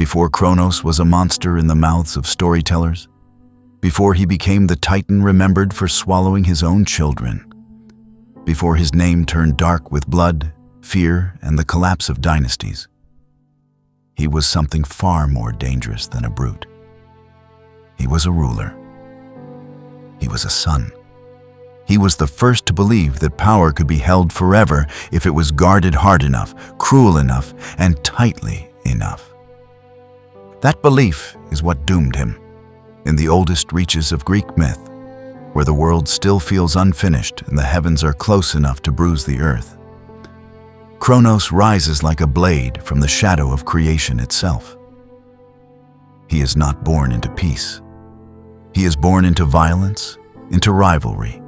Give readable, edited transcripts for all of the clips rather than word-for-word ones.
before Kronos was a monster in the mouths of storytellers, before he became the Titan remembered for swallowing his own children, before his name turned dark with blood, fear, and the collapse of dynasties. He was something far more dangerous than a brute. He was a ruler. He was a son. He was the first to believe that power could be held forever if it was guarded hard enough, cruel enough, and tightly enough. That belief is what doomed him. In the oldest reaches of Greek myth, where the world still feels unfinished and the heavens are close enough to bruise the earth, Kronos rises like a blade from the shadow of creation itself. He is not born into peace. He is born into violence, into rivalry,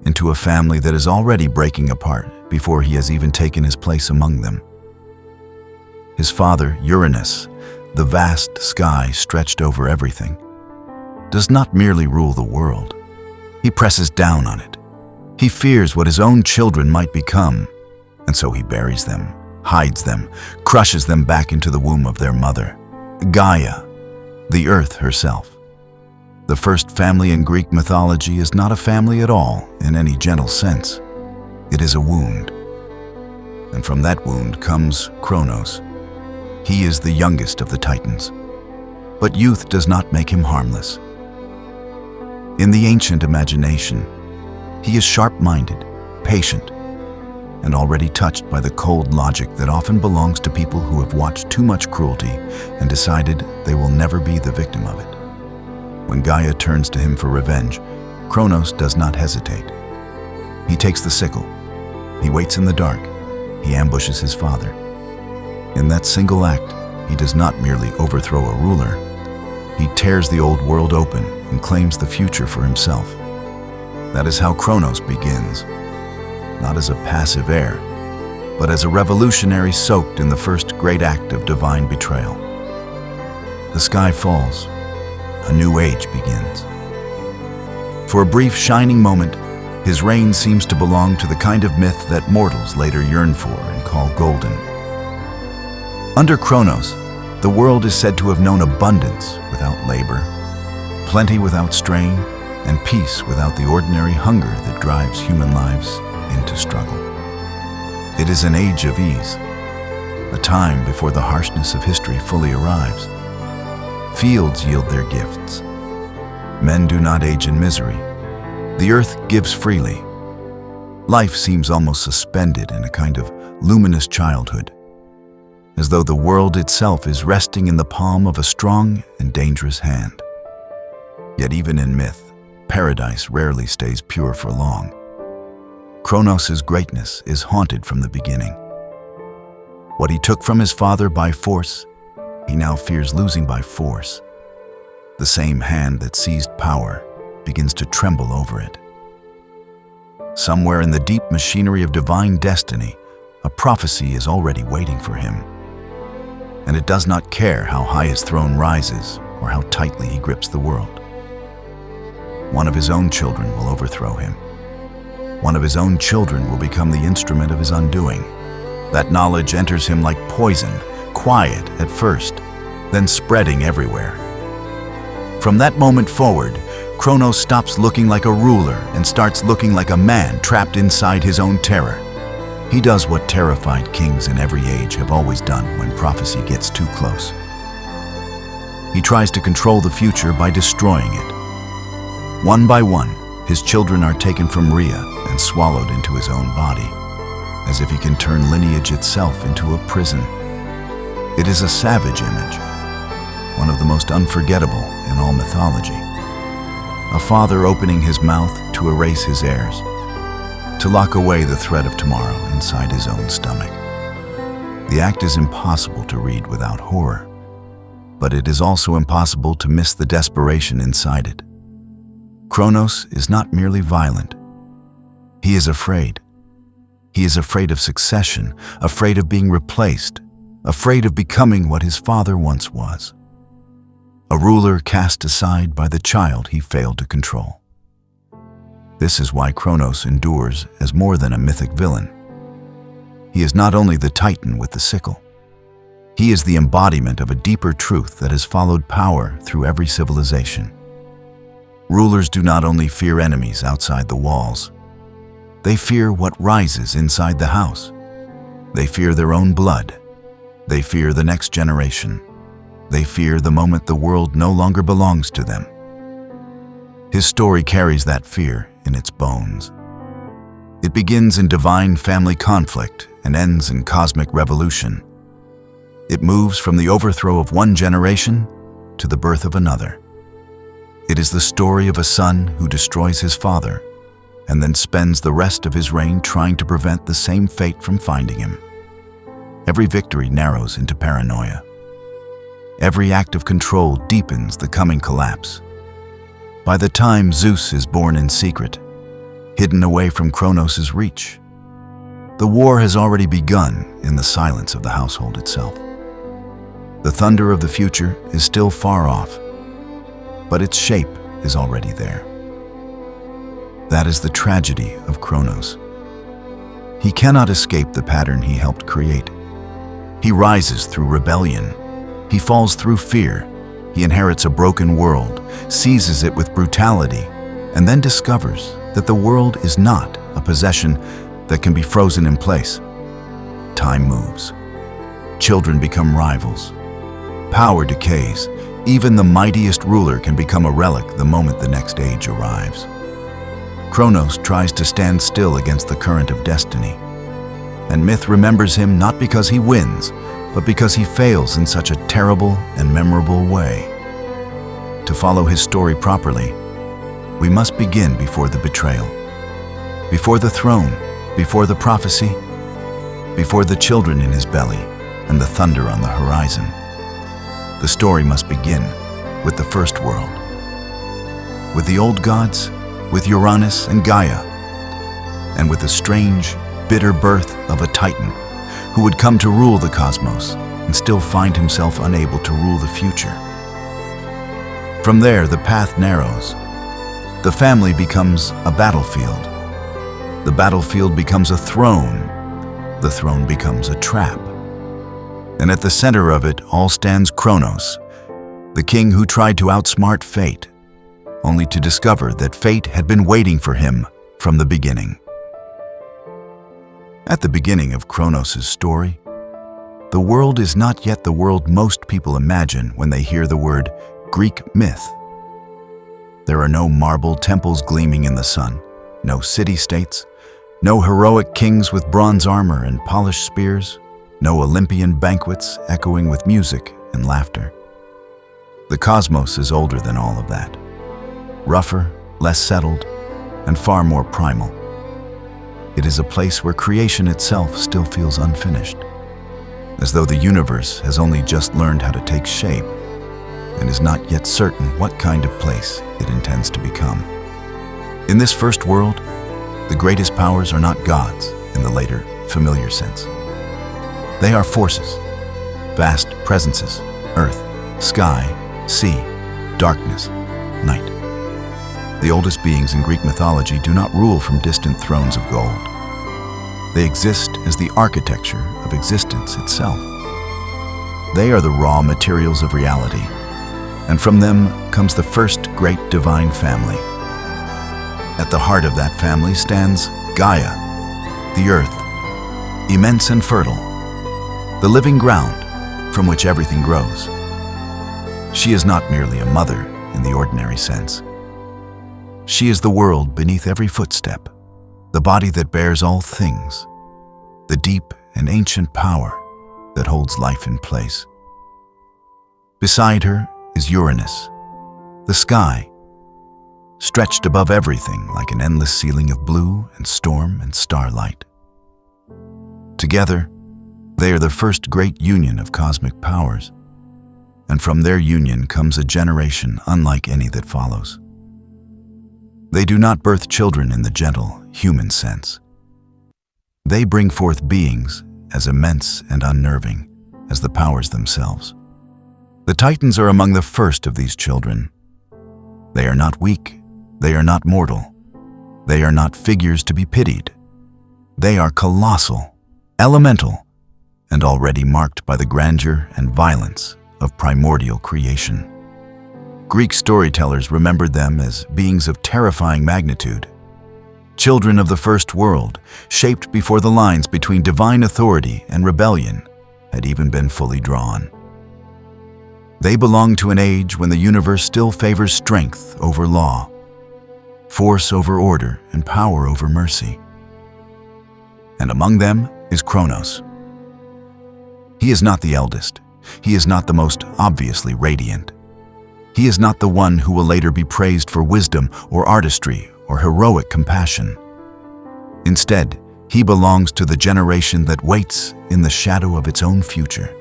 into a family that is already breaking apart before he has even taken his place among them. His father, Uranus, the vast sky stretched over everything, does not merely rule the world. He presses down on it. He fears what his own children might become, and so he buries them, hides them, crushes them back into the womb of their mother, Gaia, the earth herself. The first family in Greek mythology is not a family at all in any gentle sense. It is a wound. And from that wound comes Kronos. He is the youngest of the Titans. But youth does not make him harmless. In the ancient imagination, he is sharp-minded, patient, and already touched by the cold logic that often belongs to people who have watched too much cruelty and decided they will never be the victim of it. When Gaia turns to him for revenge, Kronos does not hesitate. He takes the sickle. He waits in the dark. He ambushes his father. In that single act, he does not merely overthrow a ruler. He tears the old world open and claims the future for himself. That is how Kronos begins, not as a passive heir, but as a revolutionary soaked in the first great act of divine betrayal. The sky falls. A new age begins. For a brief shining moment, his reign seems to belong to the kind of myth that mortals later yearn for and call golden. Under Kronos, the world is said to have known abundance without labor, plenty without strain, and peace without the ordinary hunger that drives human lives into struggle. It is an age of ease, a time before the harshness of history fully arrives. Fields yield their gifts. Men do not age in misery. The earth gives freely. Life seems almost suspended in a kind of luminous childhood, as though the world itself is resting in the palm of a strong and dangerous hand. Yet even in myth, paradise rarely stays pure for long. Kronos' greatness is haunted from the beginning. What he took from his father by force, he now fears losing by force. The same hand that seized power begins to tremble over it. Somewhere in the deep machinery of divine destiny, a prophecy is already waiting for him. And it does not care how high his throne rises or how tightly he grips the world. One of his own children will overthrow him. One of his own children will become the instrument of his undoing. That knowledge enters him like poison, quiet at first, then spreading everywhere. From that moment forward, Kronos stops looking like a ruler and starts looking like a man trapped inside his own terror. He does what terrified kings in every age have always done when prophecy gets too close. He tries to control the future by destroying it. One by one, his children are taken from Rhea and swallowed into his own body, as if he can turn lineage itself into a prison. It is a savage image, one of the most unforgettable in all mythology. A father opening his mouth to erase his heirs, to lock away the threat of tomorrow inside his own stomach. The act is impossible to read without horror, but it is also impossible to miss the desperation inside it. Kronos is not merely violent. He is afraid. He is afraid of succession, afraid of being replaced, afraid of becoming what his father once was. A ruler cast aside by the child he failed to control. This is why Kronos endures as more than a mythic villain. He is not only the Titan with the sickle. He is the embodiment of a deeper truth that has followed power through every civilization. Rulers do not only fear enemies outside the walls. They fear what rises inside the house. They fear their own blood. They fear the next generation. They fear the moment the world no longer belongs to them. His story carries that fear in its bones. It begins in divine family conflict and ends in cosmic revolution. It moves from the overthrow of one generation to the birth of another. It is the story of a son who destroys his father and then spends the rest of his reign trying to prevent the same fate from finding him. Every victory narrows into paranoia. Every act of control deepens the coming collapse. By the time Zeus is born in secret, hidden away from Kronos' reach, the war has already begun in the silence of the household itself. The thunder of the future is still far off, but its shape is already there. That is the tragedy of Kronos. He cannot escape the pattern he helped create. He rises through rebellion. He falls through fear. He inherits a broken world, seizes it with brutality, and then discovers that the world is not a possession that can be frozen in place. Time moves. Children become rivals. Power decays. Even the mightiest ruler can become a relic the moment the next age arrives. Kronos tries to stand still against the current of destiny, and myth remembers him not because he wins, but because he fails in such a terrible and memorable way. To follow his story properly, we must begin before the betrayal, before the throne, before the prophecy, before the children in his belly and the thunder on the horizon. The story must begin with the first world, with the old gods, with Uranus and Gaia, and with the strange, bitter birth of a Titan who would come to rule the cosmos and still find himself unable to rule the future. From there, the path narrows. The family becomes a battlefield. The battlefield becomes a throne. The throne becomes a trap. And at the center of it all stands Kronos, the king who tried to outsmart fate, only to discover that fate had been waiting for him from the beginning. At the beginning of Kronos' story, the world is not yet the world most people imagine when they hear the word Greek myth. There are no marble temples gleaming in the sun, no city-states, no heroic kings with bronze armor and polished spears, no Olympian banquets echoing with music and laughter. The cosmos is older than all of that. Rougher, less settled, and far more primal. It is a place where creation itself still feels unfinished, as though the universe has only just learned how to take shape and is not yet certain what kind of place it intends to become. In this first world, the greatest powers are not gods in the later, familiar sense. They are forces, vast presences, earth, sky, sea, darkness, night. The oldest beings in Greek mythology do not rule from distant thrones of gold. They exist as the architecture of existence itself. They are the raw materials of reality, and from them comes the first great divine family. At the heart of that family stands Gaia, the earth, immense and fertile, the living ground from which everything grows. She is not merely a mother in the ordinary sense. She is the world beneath every footstep, the body that bears all things, the deep and ancient power that holds life in place. Beside her is Uranus, the sky, stretched above everything like an endless ceiling of blue and storm and starlight. Together, they are the first great union of cosmic powers, and from their union comes a generation unlike any that follows. They do not birth children in the gentle, human sense. They bring forth beings as immense and unnerving as the powers themselves. The Titans are among the first of these children. They are not weak. They are not mortal. They are not figures to be pitied. They are colossal, elemental, and already marked by the grandeur and violence of primordial creation. Greek storytellers remembered them as beings of terrifying magnitude, children of the first world, shaped before the lines between divine authority and rebellion had even been fully drawn. They belong to an age when the universe still favors strength over law, force over order, and power over mercy. And among them is Kronos. He is not the eldest. He is not the most obviously radiant. He is not the one who will later be praised for wisdom or artistry or heroic compassion. Instead, he belongs to the generation that waits in the shadow of its own future.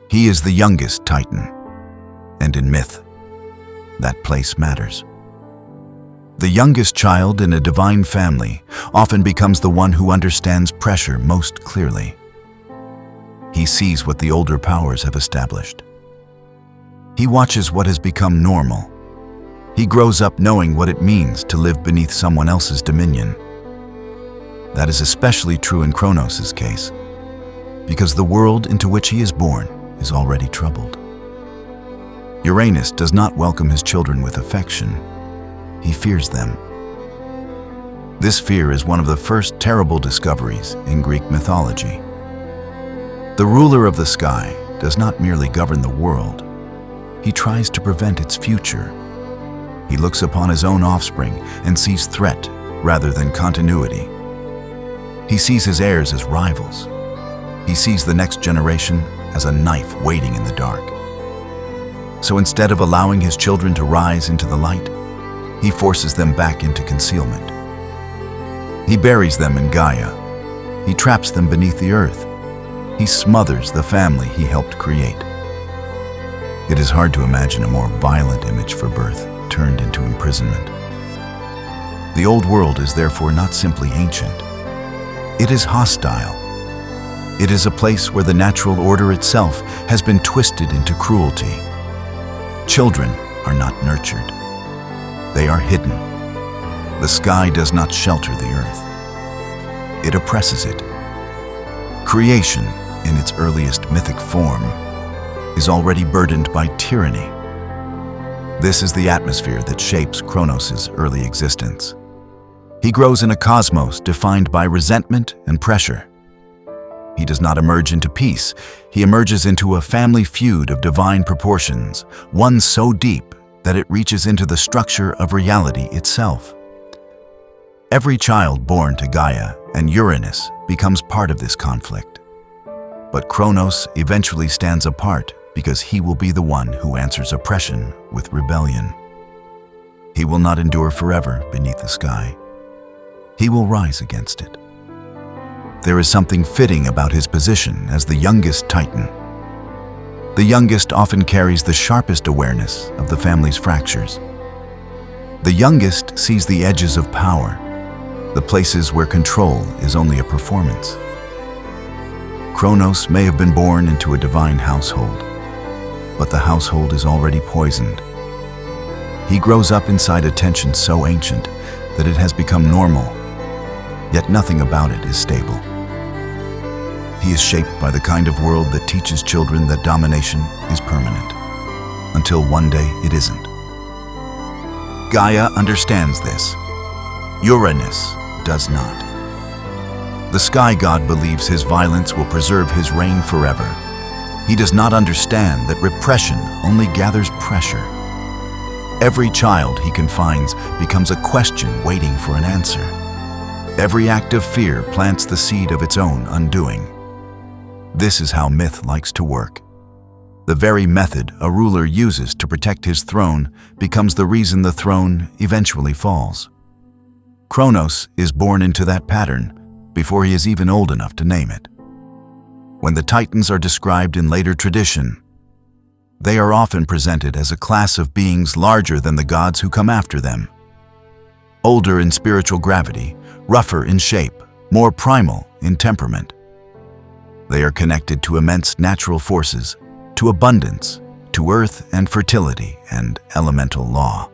He is the youngest Titan, and in myth, that place matters. The youngest child in a divine family often becomes the one who understands pressure most clearly. He sees what the older powers have established. He watches what has become normal. He grows up knowing what it means to live beneath someone else's dominion. That is especially true in Kronos' case, because the world into which he is born is already troubled. Uranus does not welcome his children with affection. He fears them. This fear is one of the first terrible discoveries in Greek mythology. The ruler of the sky does not merely govern the world. He tries to prevent its future. He looks upon his own offspring and sees threat rather than continuity. He sees his heirs as rivals. He sees the next generation as a knife waiting in the dark. So instead of allowing his children to rise into the light, he forces them back into concealment. He buries them in Gaia. He traps them beneath the earth. He smothers the family he helped create. It is hard to imagine a more violent image for birth turned into imprisonment. The old world is therefore not simply ancient. It is hostile. It is a place where the natural order itself has been twisted into cruelty. Children are not nurtured. They are hidden. The sky does not shelter the earth. It oppresses it. Creation, in its earliest mythic form, is already burdened by tyranny. This is the atmosphere that shapes Kronos' early existence. He grows in a cosmos defined by resentment and pressure. He does not emerge into peace. He emerges into a family feud of divine proportions, one so deep that it reaches into the structure of reality itself. Every child born to Gaia and Uranus becomes part of this conflict. But Kronos eventually stands apart because he will be the one who answers oppression with rebellion. He will not endure forever beneath the sky. He will rise against it. There is something fitting about his position as the youngest Titan. The youngest often carries the sharpest awareness of the family's fractures. The youngest sees the edges of power, the places where control is only a performance. Kronos may have been born into a divine household, but the household is already poisoned. He grows up inside a tension so ancient that it has become normal, yet nothing about it is stable. He is shaped by the kind of world that teaches children that domination is permanent, until one day it isn't. Gaia understands this. Uranus does not. The sky god believes his violence will preserve his reign forever. He does not understand that repression only gathers pressure. Every child he confines becomes a question waiting for an answer. Every act of fear plants the seed of its own undoing. This is how myth likes to work. The very method a ruler uses to protect his throne becomes the reason the throne eventually falls. Kronos is born into that pattern before he is even old enough to name it. When the Titans are described in later tradition, they are often presented as a class of beings larger than the gods who come after them. Older in spiritual gravity, rougher in shape, more primal in temperament. They are connected to immense natural forces, to abundance, to earth and fertility and elemental law.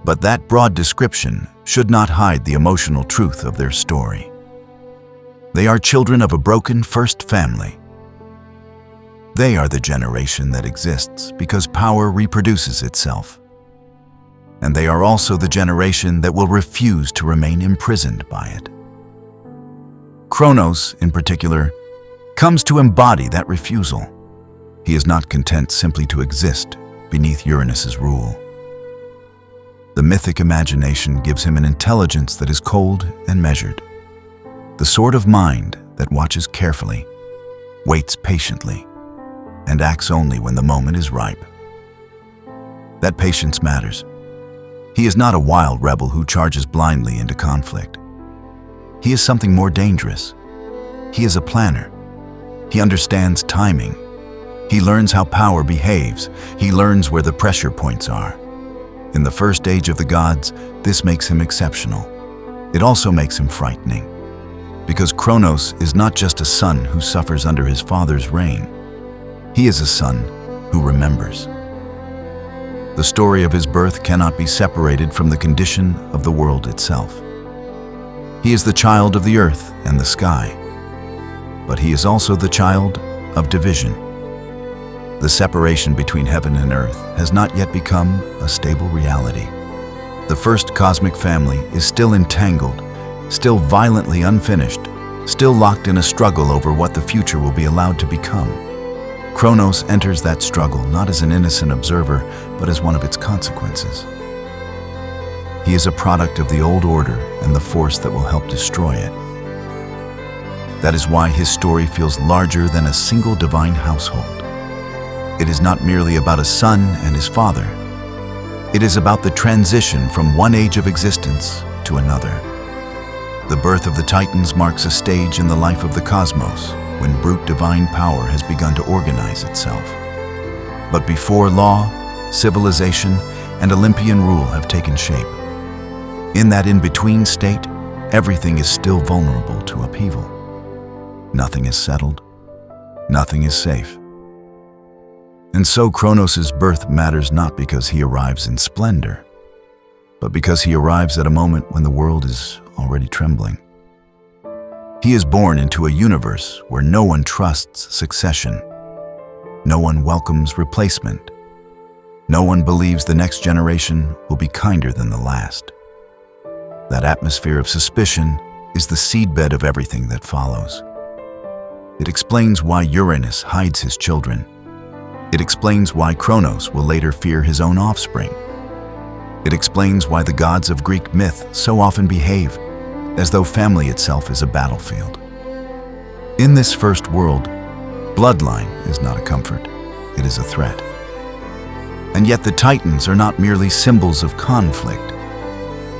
But that broad description should not hide the emotional truth of their story. They are children of a broken first family. They are the generation that exists because power reproduces itself. And they are also the generation that will refuse to remain imprisoned by it. Kronos, in particular, comes to embody that refusal. He is not content simply to exist beneath Uranus's rule. The mythic imagination gives him an intelligence that is cold and measured, the sort of mind that watches carefully, waits patiently, and acts only when the moment is ripe. That patience matters. He is not a wild rebel who charges blindly into conflict. He is something more dangerous. He is a planner. He understands timing. He learns how power behaves. He learns where the pressure points are. In the first age of the gods, this makes him exceptional. It also makes him frightening, because Kronos is not just a son who suffers under his father's reign. He is a son who remembers. The story of his birth cannot be separated from the condition of the world itself. He is the child of the earth and the sky, but he is also the child of division. The separation between heaven and earth has not yet become a stable reality. The first cosmic family is still entangled, still violently unfinished, still locked in a struggle over what the future will be allowed to become. Kronos enters that struggle not as an innocent observer, but as one of its consequences. He is a product of the old order and the force that will help destroy it. That is why his story feels larger than a single divine household. It is not merely about a son and his father. It is about the transition from one age of existence to another. The birth of the Titans marks a stage in the life of the cosmos when brute divine power has begun to organize itself. But before law, civilization, and Olympian rule have taken shape, in that in-between state, everything is still vulnerable to upheaval. Nothing is settled. Nothing is safe. And so Kronos' birth matters not because he arrives in splendor, but because he arrives at a moment when the world is already trembling. He is born into a universe where no one trusts succession. No one welcomes replacement. No one believes the next generation will be kinder than the last. That atmosphere of suspicion is the seedbed of everything that follows. It explains why Uranus hides his children. It explains why Kronos will later fear his own offspring. It explains why the gods of Greek myth so often behave as though family itself is a battlefield. In this first world, bloodline is not a comfort, it is a threat. And yet the Titans are not merely symbols of conflict.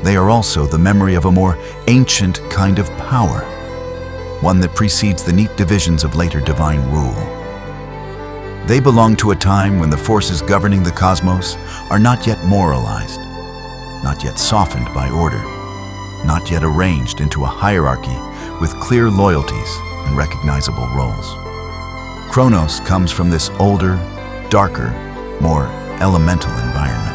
They are also the memory of a more ancient kind of power, one that precedes the neat divisions of later divine rule. They belong to a time when the forces governing the cosmos are not yet moralized, not yet softened by order, not yet arranged into a hierarchy with clear loyalties and recognizable roles. Kronos comes from this older, darker, more elemental environment.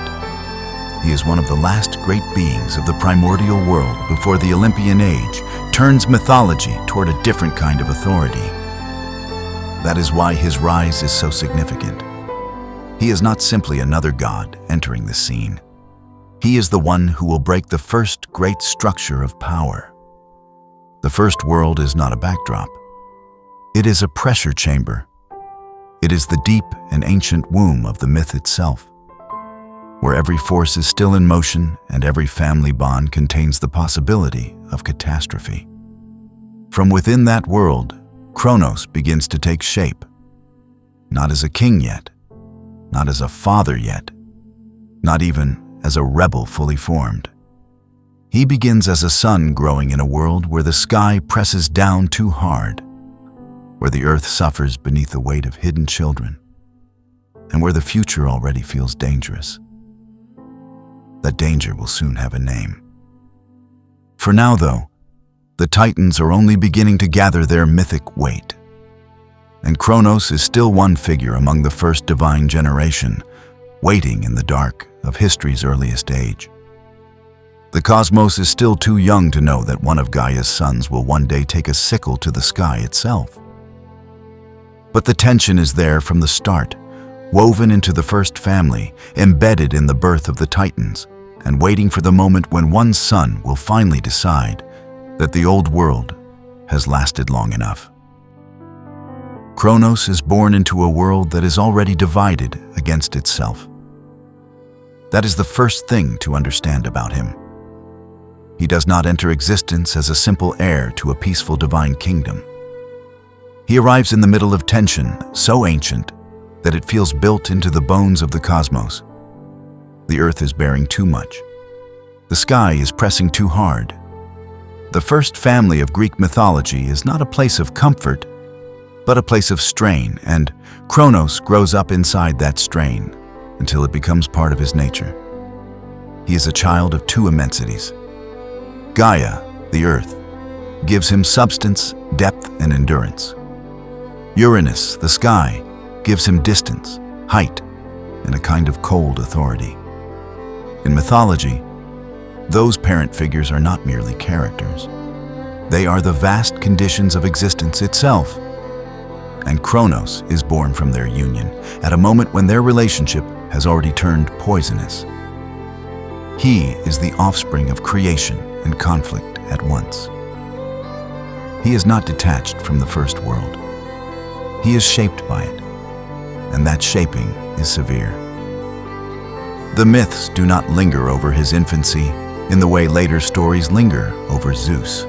He is one of the last great beings of the primordial world before the Olympian age turns mythology toward a different kind of authority. That is why his rise is so significant. He is not simply another god entering the scene. He is the one who will break the first great structure of power. The first world is not a backdrop. It is a pressure chamber. It is the deep and ancient womb of the myth itself, where every force is still in motion and every family bond contains the possibility of catastrophe. From within that world, Kronos begins to take shape, not as a king yet, not as a father yet, not even as a rebel fully formed. He begins as a son growing in a world where the sky presses down too hard, where the earth suffers beneath the weight of hidden children, and where the future already feels dangerous. That danger will soon have a name. For now, though, the Titans are only beginning to gather their mythic weight, and Kronos is still one figure among the first divine generation, waiting in the dark of history's earliest age. The cosmos is still too young to know that one of Gaia's sons will one day take a sickle to the sky itself. But the tension is there from the start, woven into the first family, embedded in the birth of the Titans, and waiting for the moment when one son will finally decide that the old world has lasted long enough. Kronos is born into a world that is already divided against itself. That is the first thing to understand about him. He does not enter existence as a simple heir to a peaceful divine kingdom. He arrives in the middle of tension so ancient that it feels built into the bones of the cosmos. The earth is bearing too much. The sky is pressing too hard. The first family of Greek mythology is not a place of comfort, but a place of strain, and Kronos grows up inside that strain until it becomes part of his nature. He is a child of two immensities. Gaia, the earth, gives him substance, depth, and endurance. Uranus, the sky, gives him distance, height, and a kind of cold authority. In mythology, those parent figures are not merely characters. They are the vast conditions of existence itself. And Kronos is born from their union at a moment when their relationship has already turned poisonous. He is the offspring of creation and conflict at once. He is not detached from the first world. He is shaped by it, and that shaping is severe. The myths do not linger over his infancy in the way later stories linger over Zeus.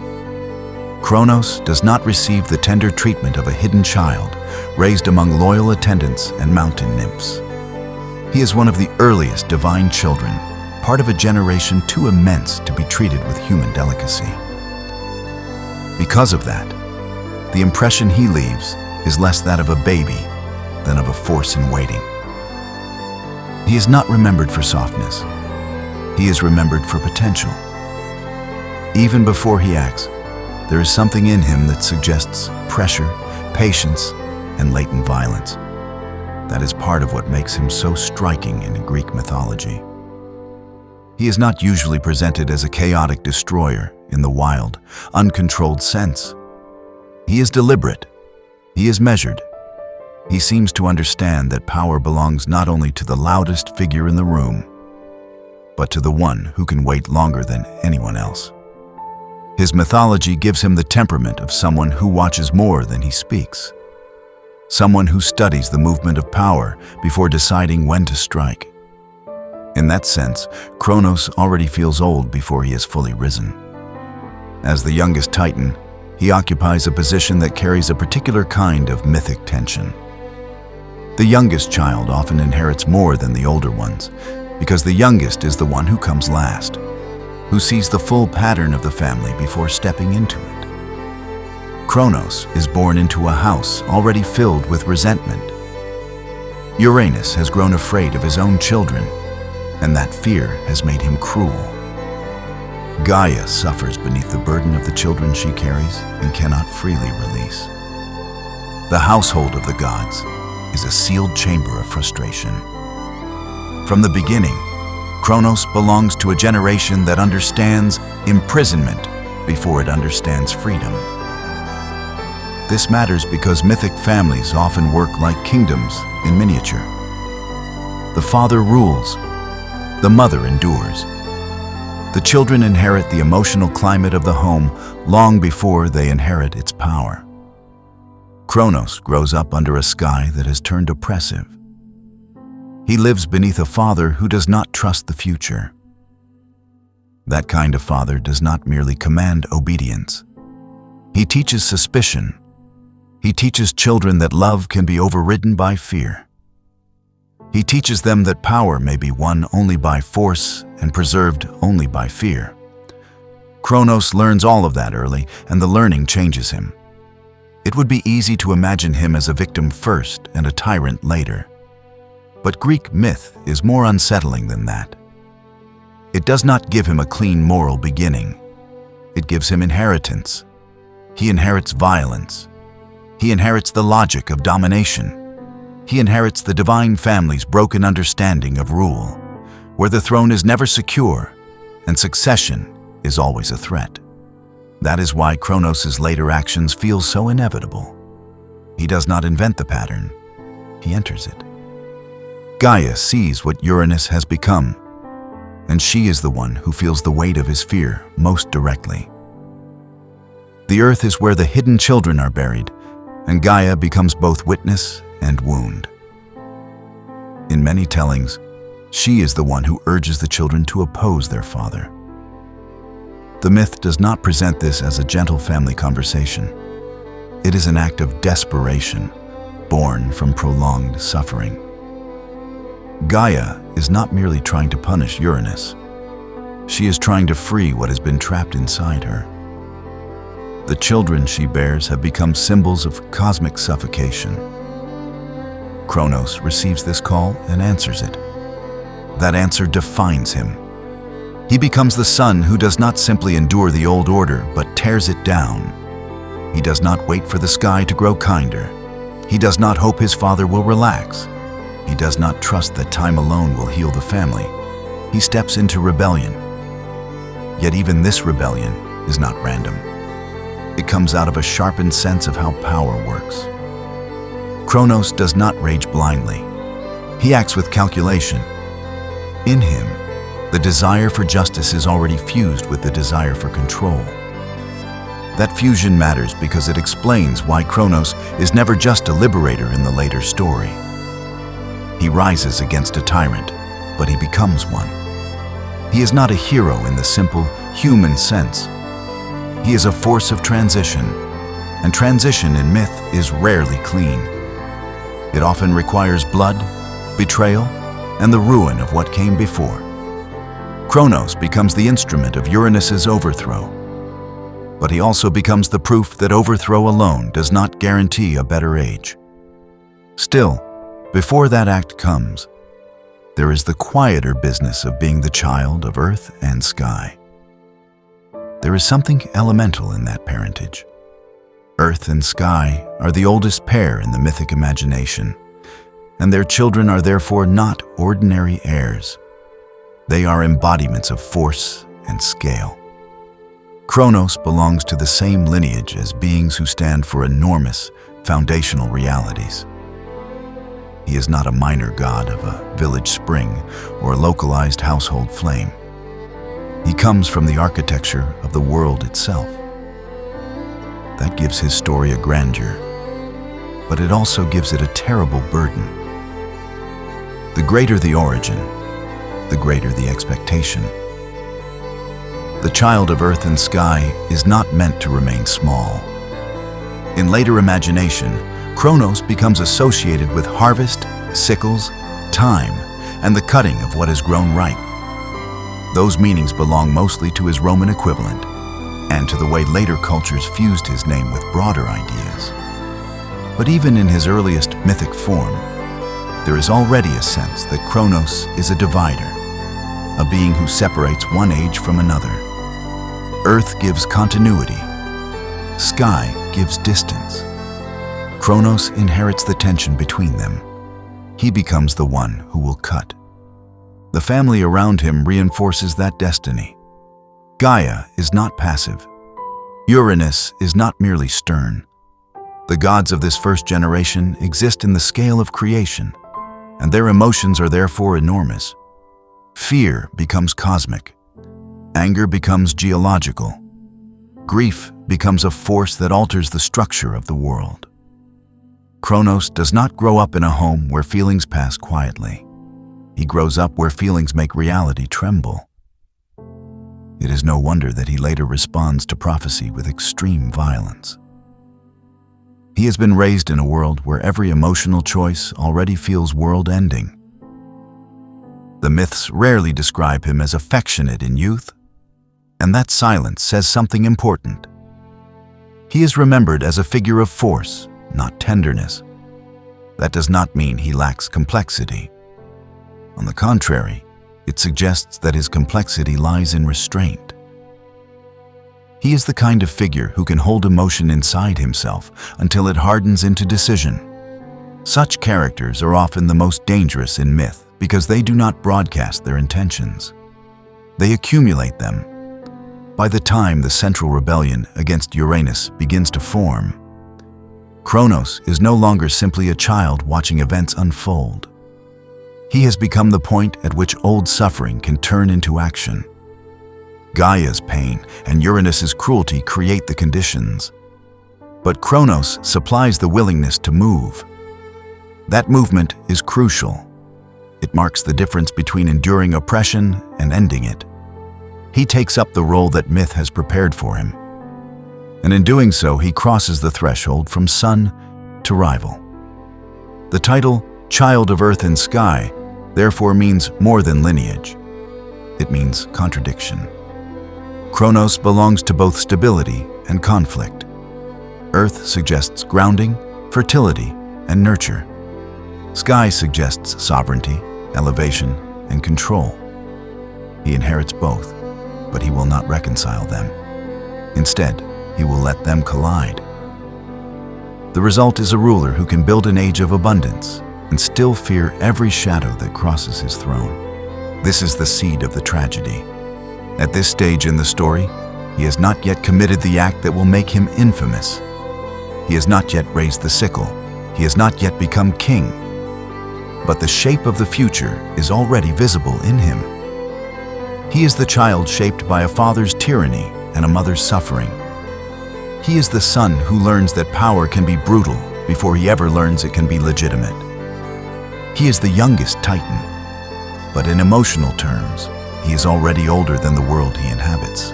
Kronos does not receive the tender treatment of a hidden child raised among loyal attendants and mountain nymphs. He is one of the earliest divine children, part of a generation too immense to be treated with human delicacy. Because of that, the impression he leaves is less that of a baby than of a force in waiting. He is not remembered for softness. He is remembered for potential. Even before he acts, there is something in him that suggests pressure, patience, and latent violence. That is part of what makes him so striking in Greek mythology. He is not usually presented as a chaotic destroyer in the wild, uncontrolled sense. He is deliberate. He is measured. He seems to understand that power belongs not only to the loudest figure in the room, but to the one who can wait longer than anyone else. His mythology gives him the temperament of someone who watches more than he speaks, someone who studies the movement of power before deciding when to strike. In that sense, Kronos already feels old before he has fully risen. As the youngest Titan, he occupies a position that carries a particular kind of mythic tension. The youngest child often inherits more than the older ones, because the youngest is the one who comes last, who sees the full pattern of the family before stepping into it. Kronos is born into a house already filled with resentment. Uranus has grown afraid of his own children, and that fear has made him cruel. Gaia suffers beneath the burden of the children she carries and cannot freely release. The household of the gods is a sealed chamber of frustration. From the beginning, Kronos belongs to a generation that understands imprisonment before it understands freedom. This matters because mythic families often work like kingdoms in miniature. The father rules, the mother endures. The children inherit the emotional climate of the home long before they inherit its power. Kronos grows up under a sky that has turned oppressive. He lives beneath a father who does not trust the future. That kind of father does not merely command obedience. He teaches suspicion. He teaches children that love can be overridden by fear. He teaches them that power may be won only by force and preserved only by fear. Kronos learns all of that early, and the learning changes him. It would be easy to imagine him as a victim first and a tyrant later. But Greek myth is more unsettling than that. It does not give him a clean moral beginning. It gives him inheritance. He inherits violence. He inherits the logic of domination. He inherits the divine family's broken understanding of rule, where the throne is never secure, and succession is always a threat. That is why Kronos' later actions feel so inevitable. He does not invent the pattern, he enters it. Gaia sees what Uranus has become, and she is the one who feels the weight of his fear most directly. The earth is where the hidden children are buried, and Gaia becomes both witness and wound. In many tellings, she is the one who urges the children to oppose their father. The myth does not present this as a gentle family conversation. It is an act of desperation, born from prolonged suffering. Gaia is not merely trying to punish Uranus. She is trying to free what has been trapped inside her. The children she bears have become symbols of cosmic suffocation. Kronos receives this call and answers it. That answer defines him. He becomes the son who does not simply endure the old order, but tears it down. He does not wait for the sky to grow kinder. He does not hope his father will relax. He does not trust that time alone will heal the family. He steps into rebellion. Yet even this rebellion is not random. It comes out of a sharpened sense of how power works. Kronos does not rage blindly. He acts with calculation. In him, the desire for justice is already fused with the desire for control. That fusion matters because it explains why Kronos is never just a liberator in the later story. He rises against a tyrant, but he becomes one. He is not a hero in the simple, human sense. He is a force of transition, and transition in myth is rarely clean. It often requires blood, betrayal, and the ruin of what came before. Kronos becomes the instrument of Uranus's overthrow, but he also becomes the proof that overthrow alone does not guarantee a better age. Still, before that act comes, there is the quieter business of being the child of earth and sky. There is something elemental in that parentage. Earth and sky are the oldest pair in the mythic imagination, and their children are therefore not ordinary heirs. They are embodiments of force and scale. Kronos belongs to the same lineage as beings who stand for enormous, foundational realities. He is not a minor god of a village spring or a localized household flame. He comes from the architecture of the world itself. That gives his story a grandeur, but it also gives it a terrible burden. The greater the origin, the greater the expectation. The child of earth and sky is not meant to remain small. In later imagination, Kronos becomes associated with harvest, sickles, time, and the cutting of what has grown ripe. Those meanings belong mostly to his Roman equivalent and to the way later cultures fused his name with broader ideas. But even in his earliest mythic form, there is already a sense that Kronos is a divider, a being who separates one age from another. Earth gives continuity, sky gives distance. Kronos inherits the tension between them. He becomes the one who will cut. The family around him reinforces that destiny. Gaia is not passive. Uranus is not merely stern. The gods of this first generation exist in the scale of creation, and their emotions are therefore enormous. Fear becomes cosmic. Anger becomes geological. Grief becomes a force that alters the structure of the world. Kronos does not grow up in a home where feelings pass quietly. He grows up where feelings make reality tremble. It is no wonder that he later responds to prophecy with extreme violence. He has been raised in a world where every emotional choice already feels world-ending. The myths rarely describe him as affectionate in youth, and that silence says something important. He is remembered as a figure of force, not tenderness. That does not mean he lacks complexity. On the contrary, it suggests that his complexity lies in restraint. He is the kind of figure who can hold emotion inside himself until it hardens into decision. Such characters are often the most dangerous in myth because they do not broadcast their intentions. They accumulate them. By the time the central rebellion against Uranus begins to form, Kronos is no longer simply a child watching events unfold. He has become the point at which old suffering can turn into action. Gaia's pain and Uranus's cruelty create the conditions, but Kronos supplies the willingness to move. That movement is crucial. It marks the difference between enduring oppression and ending it. He takes up the role that myth has prepared for him, and in doing so, he crosses the threshold from son to rival. The title, Child of Earth and Sky, therefore means more than lineage. It means contradiction. Kronos belongs to both stability and conflict. Earth suggests grounding, fertility, and nurture. Sky suggests sovereignty, elevation, and control. He inherits both, but he will not reconcile them. Instead, he will let them collide. The result is a ruler who can build an age of abundance and still fear every shadow that crosses his throne. This is the seed of the tragedy. At this stage in the story, he has not yet committed the act that will make him infamous. He has not yet raised the sickle. He has not yet become king. But the shape of the future is already visible in him. He is the child shaped by a father's tyranny and a mother's suffering. He is the son who learns that power can be brutal before he ever learns it can be legitimate. He is the youngest Titan, but in emotional terms, he is already older than the world he inhabits.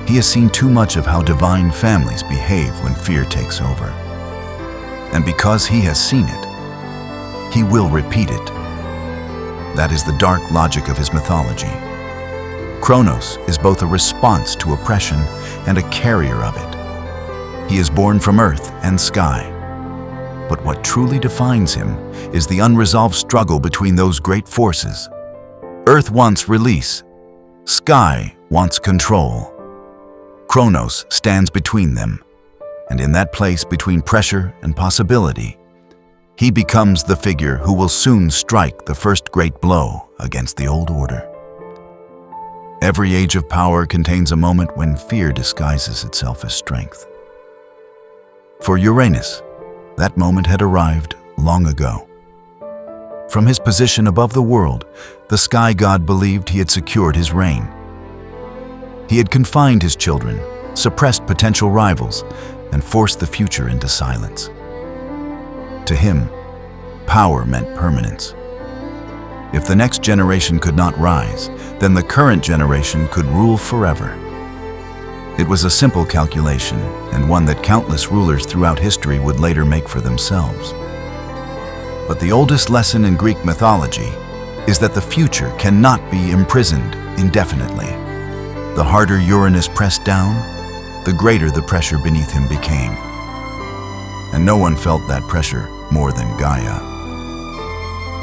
He has seen too much of how divine families behave when fear takes over. And because he has seen it, he will repeat it. That is the dark logic of his mythology. Kronos is both a response to oppression and a carrier of it. He is born from earth and sky. But what truly defines him is the unresolved struggle between those great forces. Earth wants release. Sky wants control. Kronos stands between them, and in that place between pressure and possibility, he becomes the figure who will soon strike the first great blow against the old order. Every age of power contains a moment when fear disguises itself as strength. For Uranus, that moment had arrived long ago. From his position above the world, the sky god believed he had secured his reign. He had confined his children, suppressed potential rivals, and forced the future into silence. To him, power meant permanence. If the next generation could not rise, then the current generation could rule forever. It was a simple calculation, and one that countless rulers throughout history would later make for themselves. But the oldest lesson in Greek mythology is that the future cannot be imprisoned indefinitely. The harder Uranus pressed down, the greater the pressure beneath him became. And no one felt that pressure more than Gaia.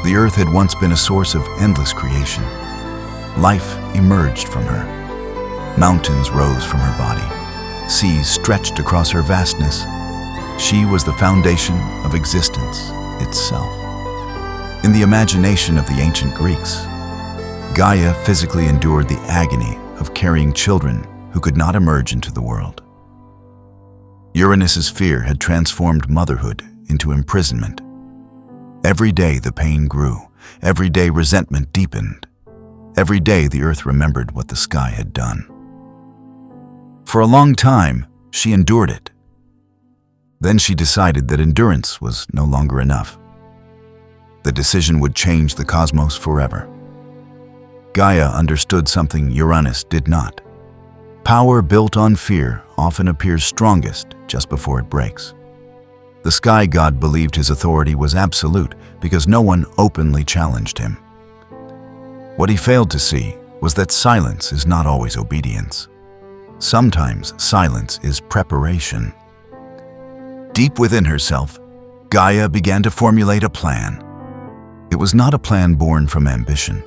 The earth had once been a source of endless creation. Life emerged from her. Mountains rose from her body. Seas stretched across her vastness. She was the foundation of existence itself. In the imagination of the ancient Greeks, Gaia physically endured the agony of carrying children who could not emerge into the world. Uranus's fear had transformed motherhood into imprisonment. Every day the pain grew. Every day resentment deepened. Every day the earth remembered what the sky had done. For a long time, she endured it. Then she decided that endurance was no longer enough. The decision would change the cosmos forever. Gaia understood something Uranus did not. Power built on fear often appears strongest just before it breaks. The sky god believed his authority was absolute because no one openly challenged him. What he failed to see was that silence is not always obedience. Sometimes silence is preparation. Deep within herself, Gaia began to formulate a plan. It was not a plan born from ambition.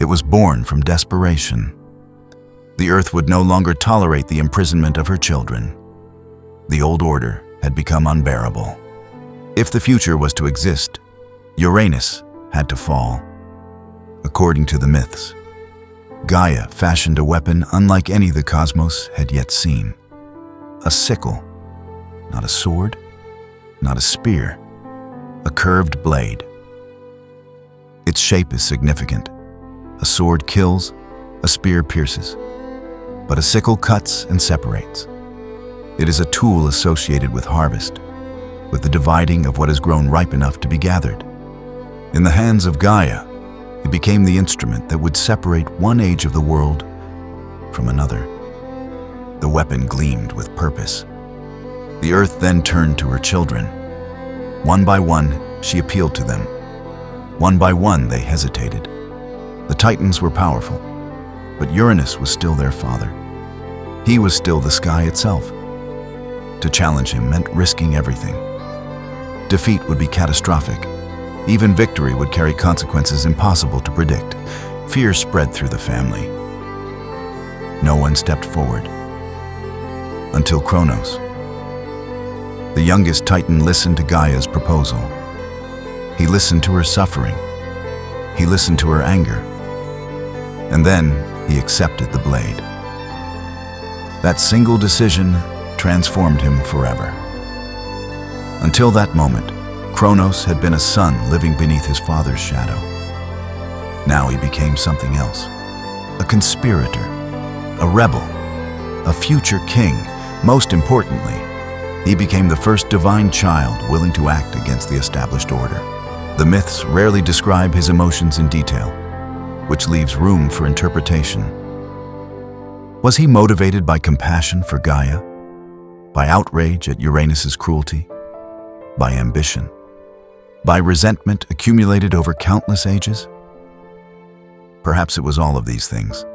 It was born from desperation. The earth would no longer tolerate the imprisonment of her children. The old order had become unbearable. If the future was to exist, Uranus had to fall. According to the myths, Gaia fashioned a weapon unlike any the cosmos had yet seen. A sickle, not a sword, not a spear, a curved blade. Its shape is significant. A sword kills, a spear pierces, but a sickle cuts and separates. It is a tool associated with harvest, with the dividing of what has grown ripe enough to be gathered. In the hands of Gaia, it became the instrument that would separate one age of the world from another. The weapon gleamed with purpose. The earth then turned to her children. One by one, she appealed to them. One by one, they hesitated. The Titans were powerful, but Uranus was still their father. He was still the sky itself. To challenge him meant risking everything. Defeat would be catastrophic. Even victory would carry consequences impossible to predict. Fear spread through the family. No one stepped forward. Until Kronos. The youngest Titan listened to Gaia's proposal. He listened to her suffering. He listened to her anger. And then he accepted the blade. That single decision transformed him forever. Until that moment, Kronos had been a son living beneath his father's shadow. Now he became something else. A conspirator, a rebel, a future king. Most importantly, he became the first divine child willing to act against the established order. The myths rarely describe his emotions in detail, which leaves room for interpretation. Was he motivated by compassion for Gaia? By outrage at Uranus's cruelty? By ambition? By resentment accumulated over countless ages? Perhaps it was all of these things.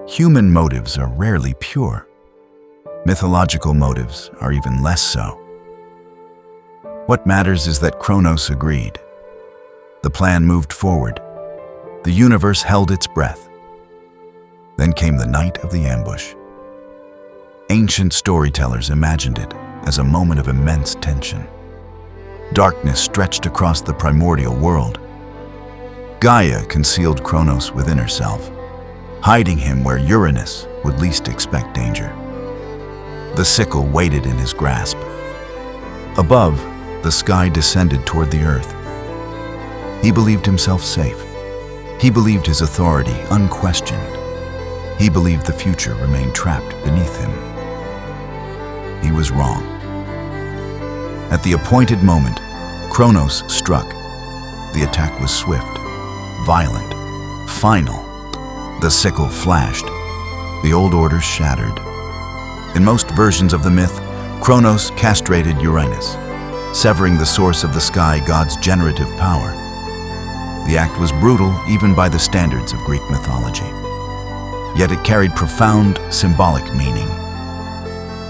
Human motives are rarely pure. Mythological motives are even less so. What matters is that Kronos agreed. The plan moved forward. The universe held its breath. Then came the night of the ambush. Ancient storytellers imagined it as a moment of immense tension. Darkness stretched across the primordial world. Gaia concealed Kronos within herself, hiding him where Uranus would least expect danger. The sickle waited in his grasp. Above, the sky descended toward the earth. He believed himself safe. He believed his authority unquestioned. He believed the future remained trapped beneath him. He was wrong. At the appointed moment, Kronos struck. The attack was swift, violent, final. The sickle flashed. The old order shattered. In most versions of the myth, Kronos castrated Uranus, severing the source of the sky god's generative power. The act was brutal even by the standards of Greek mythology. Yet it carried profound symbolic meaning.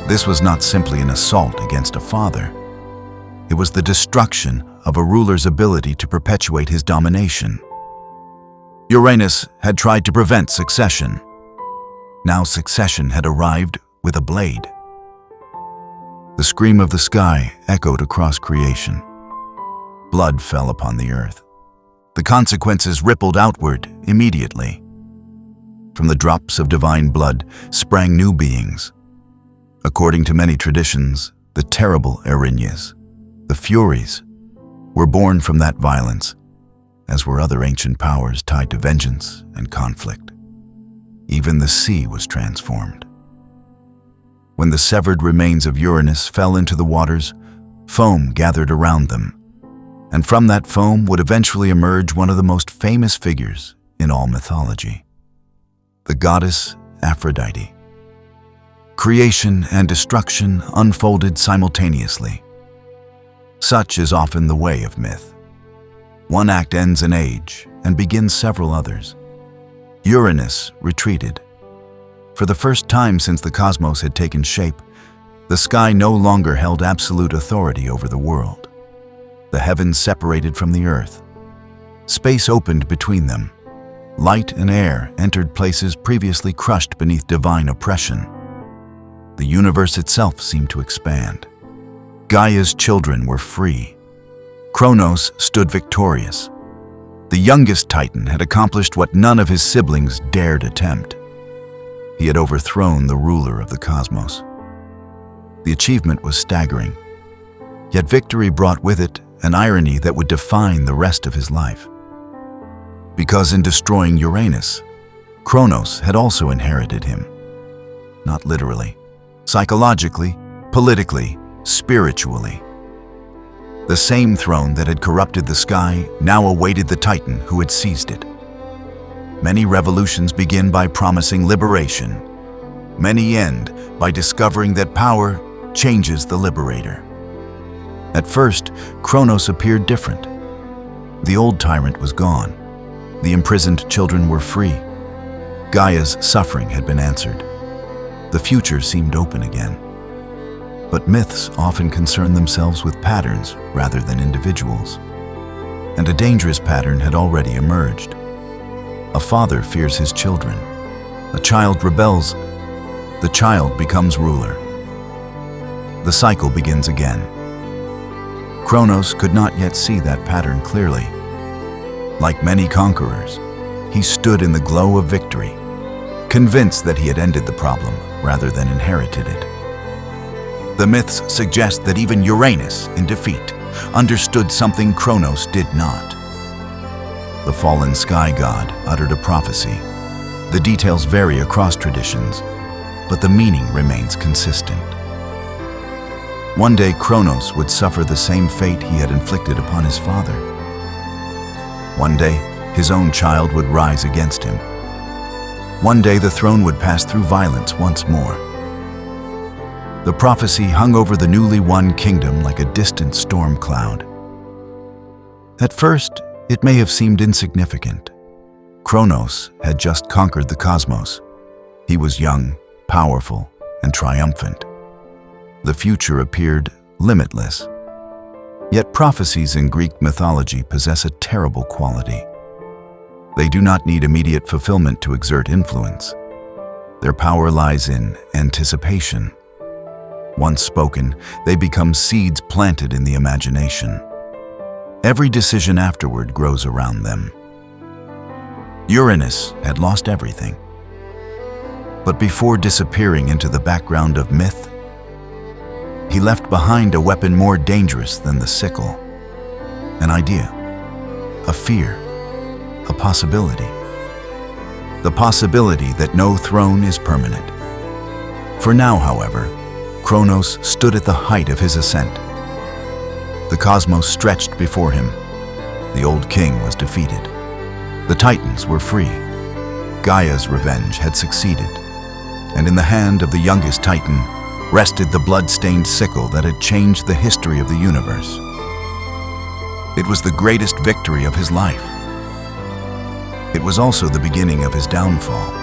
This was not simply an assault against a father. It was the destruction of a ruler's ability to perpetuate his domination. Uranus had tried to prevent succession. Now succession had arrived with a blade. The scream of the sky echoed across creation. Blood fell upon the earth. The consequences rippled outward immediately. From the drops of divine blood sprang new beings. According to many traditions, the terrible Erinyes, the Furies, were born from that violence, as were other ancient powers tied to vengeance and conflict. Even the sea was transformed. When the severed remains of Uranus fell into the waters, foam gathered around them, and from that foam would eventually emerge one of the most famous figures in all mythology, the goddess Aphrodite. Creation and destruction unfolded simultaneously. Such is often the way of myth. One act ends an age and begins several others. Uranus retreated. For the first time since the cosmos had taken shape, the sky no longer held absolute authority over the world. The heavens separated from the earth. Space opened between them. Light and air entered places previously crushed beneath divine oppression. The universe itself seemed to expand. Gaia's children were free. Kronos stood victorious. The youngest Titan had accomplished what none of his siblings dared attempt. He had overthrown the ruler of the cosmos. The achievement was staggering, yet victory brought with it an irony that would define the rest of his life. Because in destroying Uranus, Kronos had also inherited him. Not literally, psychologically, politically, spiritually. The same throne that had corrupted the sky now awaited the Titan who had seized it. Many revolutions begin by promising liberation. Many end by discovering that power changes the liberator. At first, Kronos appeared different. The old tyrant was gone. The imprisoned children were free. Gaia's suffering had been answered. The future seemed open again. But myths often concern themselves with patterns rather than individuals. And a dangerous pattern had already emerged. A father fears his children. A child rebels. The child becomes ruler. The cycle begins again. Kronos could not yet see that pattern clearly. Like many conquerors, he stood in the glow of victory, convinced that he had ended the problem rather than inherited it. The myths suggest that even Uranus, in defeat, understood something Kronos did not. The fallen sky god uttered a prophecy. The details vary across traditions, but the meaning remains consistent. One day Kronos would suffer the same fate he had inflicted upon his father. One day, his own child would rise against him. One day the throne would pass through violence once more. The prophecy hung over the newly won kingdom like a distant storm cloud. At first, it may have seemed insignificant. Kronos had just conquered the cosmos. He was young, powerful, and triumphant. The future appeared limitless. Yet prophecies in Greek mythology possess a terrible quality. They do not need immediate fulfillment to exert influence. Their power lies in anticipation. Once spoken, they become seeds planted in the imagination. Every decision afterward grows around them. Uranus had lost everything. But before disappearing into the background of myth, he left behind a weapon more dangerous than the sickle. An idea, a fear, a possibility. The possibility that no throne is permanent. For now, however, Kronos stood at the height of his ascent. The cosmos stretched before him. The old king was defeated. The Titans were free. Gaia's revenge had succeeded. And in the hand of the youngest Titan rested the blood-stained sickle that had changed the history of the universe. It was the greatest victory of his life. It was also the beginning of his downfall.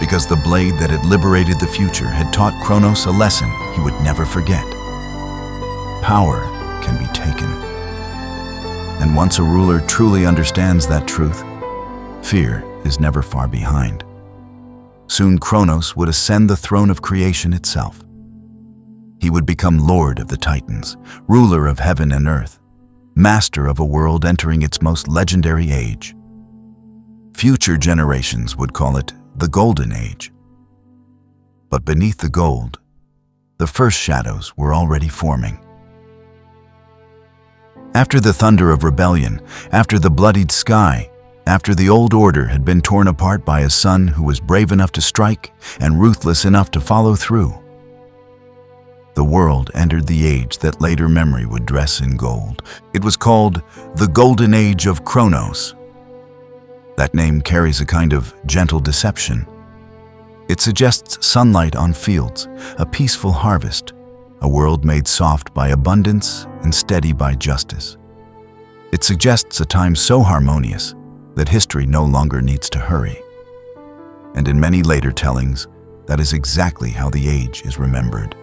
Because the blade that had liberated the future had taught Kronos a lesson he would never forget. Power can be taken. And once a ruler truly understands that truth, fear is never far behind. Soon Kronos would ascend the throne of creation itself. He would become Lord of the Titans, ruler of heaven and earth, master of a world entering its most legendary age. Future generations would call it the Golden Age. But beneath the gold, the first shadows were already forming. After the thunder of rebellion, after the bloodied sky, after the old order had been torn apart by a son who was brave enough to strike and ruthless enough to follow through, the world entered the age that later memory would dress in gold. It was called the Golden Age of Kronos. That name carries a kind of gentle deception. It suggests sunlight on fields, a peaceful harvest, a world made soft by abundance and steady by justice. It suggests a time so harmonious that history no longer needs to hurry. And in many later tellings, that is exactly how the age is remembered.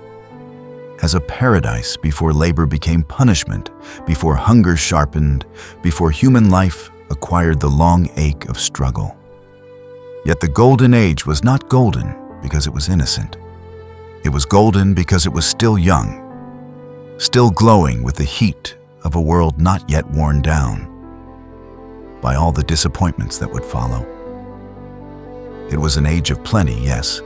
As a paradise before labor became punishment, before hunger sharpened, before human life acquired the long ache of struggle. Yet the Golden Age was not golden because it was innocent. It was golden because it was still young, still glowing with the heat of a world not yet worn down. by all the disappointments that would follow. It was an age of plenty, yes,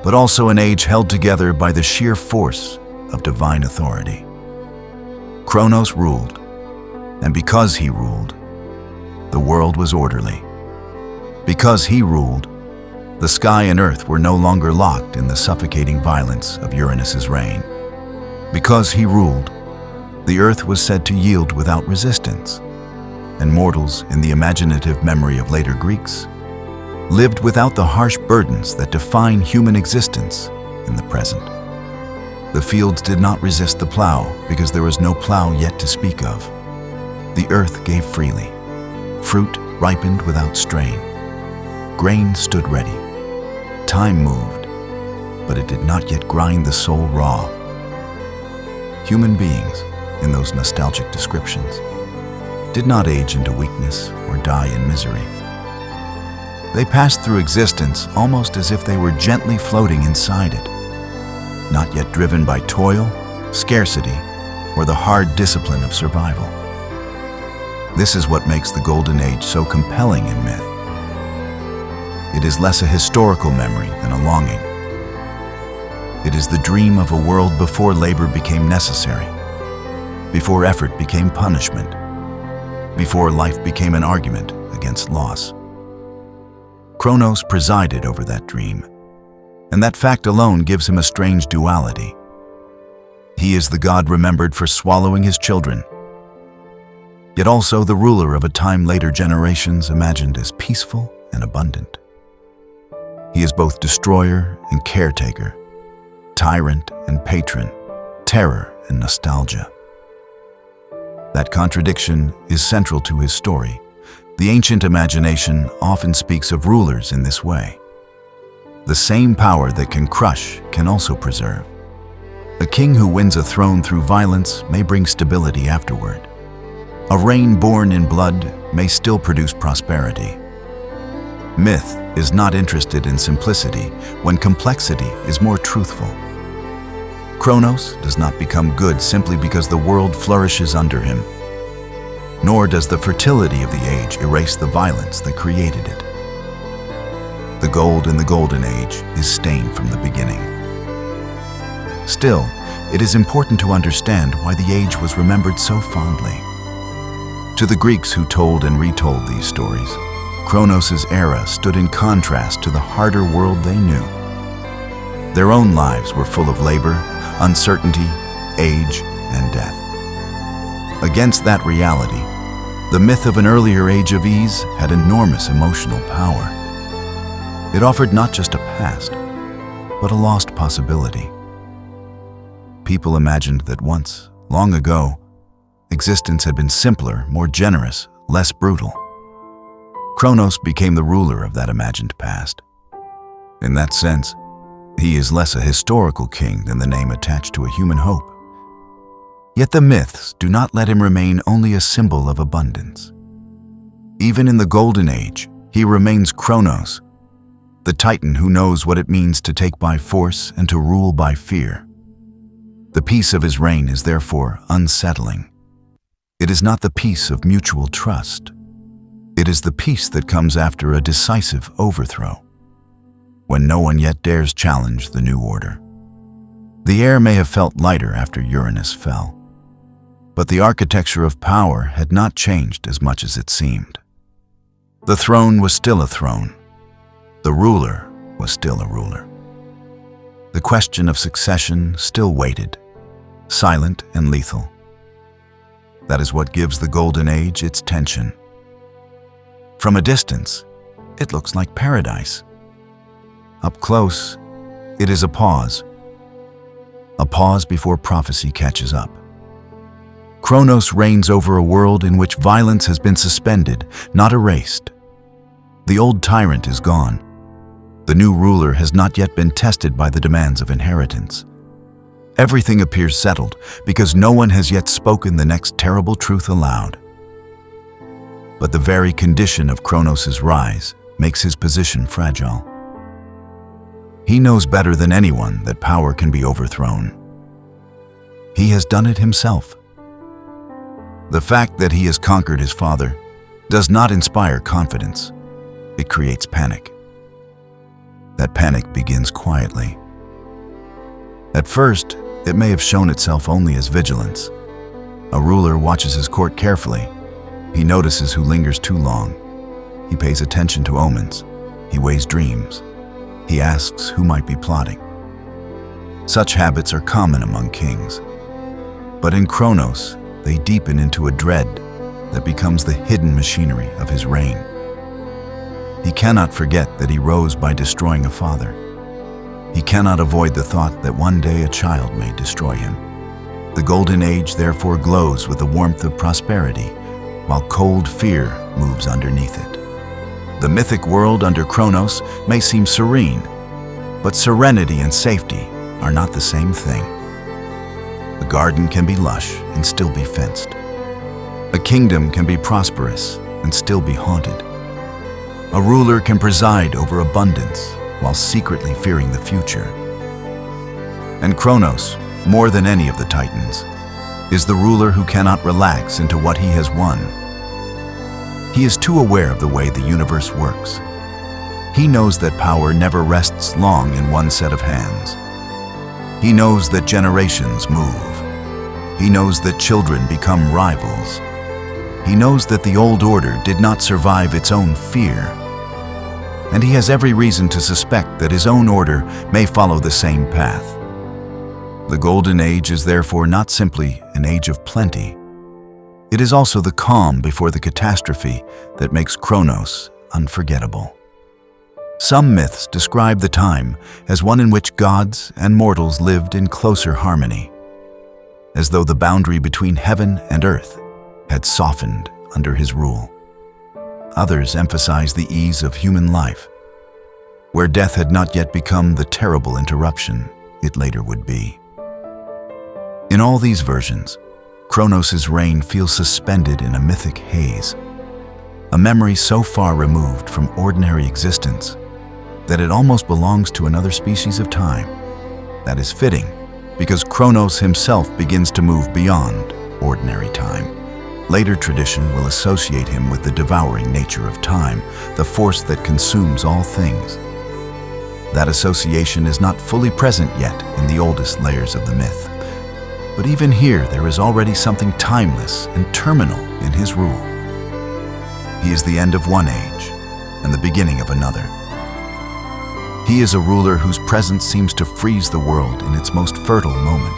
but also an age held together by the sheer force of divine authority. Kronos ruled, and because he ruled, the world was orderly. Because he ruled, the sky and earth were no longer locked in the suffocating violence of Uranus's reign. Because he ruled, the earth was said to yield without resistance, and mortals, in the imaginative memory of later Greeks, lived without the harsh burdens that define human existence in the present. The fields did not resist the plow because there was no plow yet to speak of. The earth gave freely. Fruit ripened without strain. Grain stood ready. Time moved, but it did not yet grind the soul raw. Human beings, in those nostalgic descriptions, did not age into weakness or die in misery. They passed through existence almost as if they were gently floating inside it, not yet driven by toil, scarcity, or the hard discipline of survival. This is what makes the Golden Age so compelling in myth. It is less a historical memory than a longing. It is the dream of a world before labor became necessary, before effort became punishment, before life became an argument against loss. Kronos presided over that dream, and that fact alone gives him a strange duality. He is the god remembered for swallowing his children, yet also the ruler of a time later generations imagined as peaceful and abundant. He is both destroyer and caretaker, tyrant and patron, terror and nostalgia. That contradiction is central to his story. The ancient imagination often speaks of rulers in this way. The same power that can crush can also preserve. A king who wins a throne through violence may bring stability afterward. A reign born in blood may still produce prosperity. Myth is not interested in simplicity when complexity is more truthful. Kronos does not become good simply because the world flourishes under him, nor does the fertility of the age erase the violence that created it. The gold in the Golden Age is stained from the beginning. Still, it is important to understand why the age was remembered so fondly. To the Greeks who told and retold these stories, Kronos' era stood in contrast to the harder world they knew. Their own lives were full of labor, uncertainty, age, and death. Against that reality, the myth of an earlier age of ease had enormous emotional power. It offered not just a past, but a lost possibility. People imagined that once, long ago, existence had been simpler, more generous, less brutal. Kronos became the ruler of that imagined past. In that sense, he is less a historical king than the name attached to a human hope. Yet the myths do not let him remain only a symbol of abundance. Even in the Golden Age, he remains Kronos, the titan who knows what it means to take by force and to rule by fear. The peace of his reign is therefore unsettling. It is not the peace of mutual trust. It is the peace that comes after a decisive overthrow, when no one yet dares challenge the new order. The air may have felt lighter after Uranus fell, but the architecture of power had not changed as much as it seemed. The throne was still a throne. The ruler was still a ruler. The question of succession still waited, silent and lethal. That is what gives the Golden Age its tension. From a distance, it looks like paradise. Up close, it is a pause before prophecy catches up. Kronos reigns over a world in which violence has been suspended, not erased. The old tyrant is gone. The new ruler has not yet been tested by the demands of inheritance. Everything appears settled because no one has yet spoken the next terrible truth aloud. But the very condition of Kronos' rise makes his position fragile. He knows better than anyone that power can be overthrown. He has done it himself. The fact that he has conquered his father does not inspire confidence. It creates panic. That panic begins quietly. At first, it may have shown itself only as vigilance. A ruler watches his court carefully. He notices who lingers too long. He pays attention to omens. He weighs dreams. He asks who might be plotting. Such habits are common among kings. But in Kronos, they deepen into a dread that becomes the hidden machinery of his reign. He cannot forget that he rose by destroying a father. He cannot avoid the thought that one day a child may destroy him. The Golden Age therefore glows with the warmth of prosperity, while cold fear moves underneath it. The mythic world under Kronos may seem serene, but serenity and safety are not the same thing. A garden can be lush and still be fenced. A kingdom can be prosperous and still be haunted. A ruler can preside over abundance while secretly fearing the future. And Kronos, more than any of the Titans, is the ruler who cannot relax into what he has won. He is too aware of the way the universe works. He knows that power never rests long in one set of hands. He knows that generations move. He knows that children become rivals. He knows that the old order did not survive its own fear. And he has every reason to suspect that his own order may follow the same path. The Golden Age is therefore not simply an age of plenty. It is also the calm before the catastrophe that makes Kronos unforgettable. Some myths describe the time as one in which gods and mortals lived in closer harmony, as though the boundary between heaven and earth had softened under his rule. Others emphasize the ease of human life, where death had not yet become the terrible interruption it later would be. In all these versions, Kronos' reign feels suspended in a mythic haze, a memory so far removed from ordinary existence that it almost belongs to another species of time. That is fitting, because Kronos himself begins to move beyond ordinary time. Later tradition will associate him with the devouring nature of time, the force that consumes all things. That association is not fully present yet in the oldest layers of the myth. But even here, there is already something timeless and terminal in his rule. He is the end of one age and the beginning of another. He is a ruler whose presence seems to freeze the world in its most fertile moment.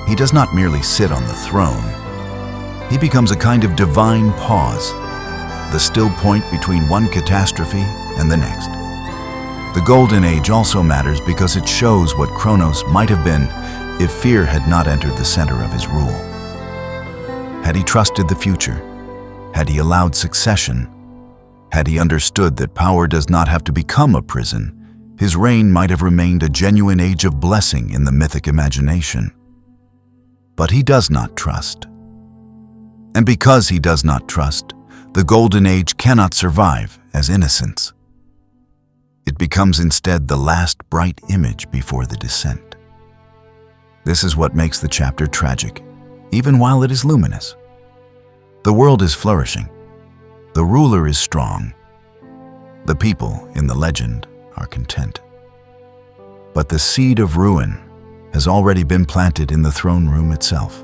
He does not merely sit on the throne. He becomes a kind of divine pause, the still point between one catastrophe and the next. The Golden Age also matters because it shows what Kronos might have been if fear had not entered the center of his rule. Had he trusted the future? Had he allowed succession? Had he understood that power does not have to become a prison, his reign might have remained a genuine age of blessing in the mythic imagination. But he does not trust. And because he does not trust, the Golden Age cannot survive as innocence. It becomes instead the last bright image before the descent. This is what makes the chapter tragic, even while it is luminous. The world is flourishing. The ruler is strong. The people in the legend are content. But the seed of ruin has already been planted in the throne room itself.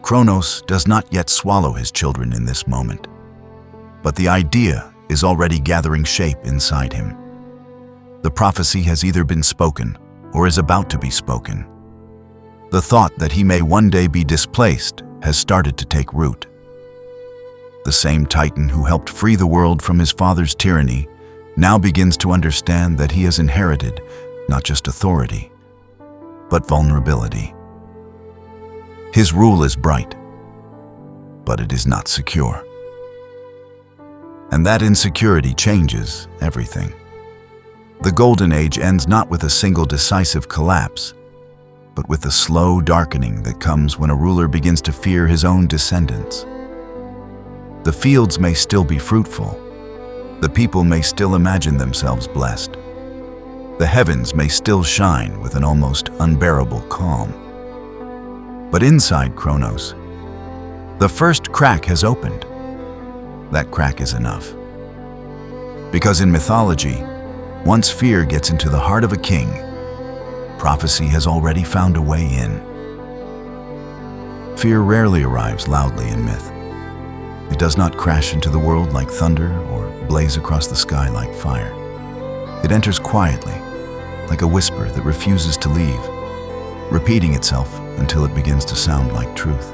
Kronos does not yet swallow his children in this moment, but the idea is already gathering shape inside him. The prophecy has either been spoken or is about to be spoken. The thought that he may one day be displaced has started to take root. The same Titan who helped free the world from his father's tyranny now begins to understand that he has inherited not just authority, but vulnerability. His rule is bright, but it is not secure. And that insecurity changes everything. The Golden Age ends not with a single decisive collapse, but with the slow darkening that comes when a ruler begins to fear his own descendants. The fields may still be fruitful. The people may still imagine themselves blessed. The heavens may still shine with an almost unbearable calm. But inside Kronos, the first crack has opened. that crack is enough. Because in mythology, once fear gets into the heart of a king, prophecy has already found a way in. Fear rarely arrives loudly in myth. It does not crash into the world like thunder or blaze across the sky like fire. It enters quietly, like a whisper that refuses to leave, repeating itself until it begins to sound like truth.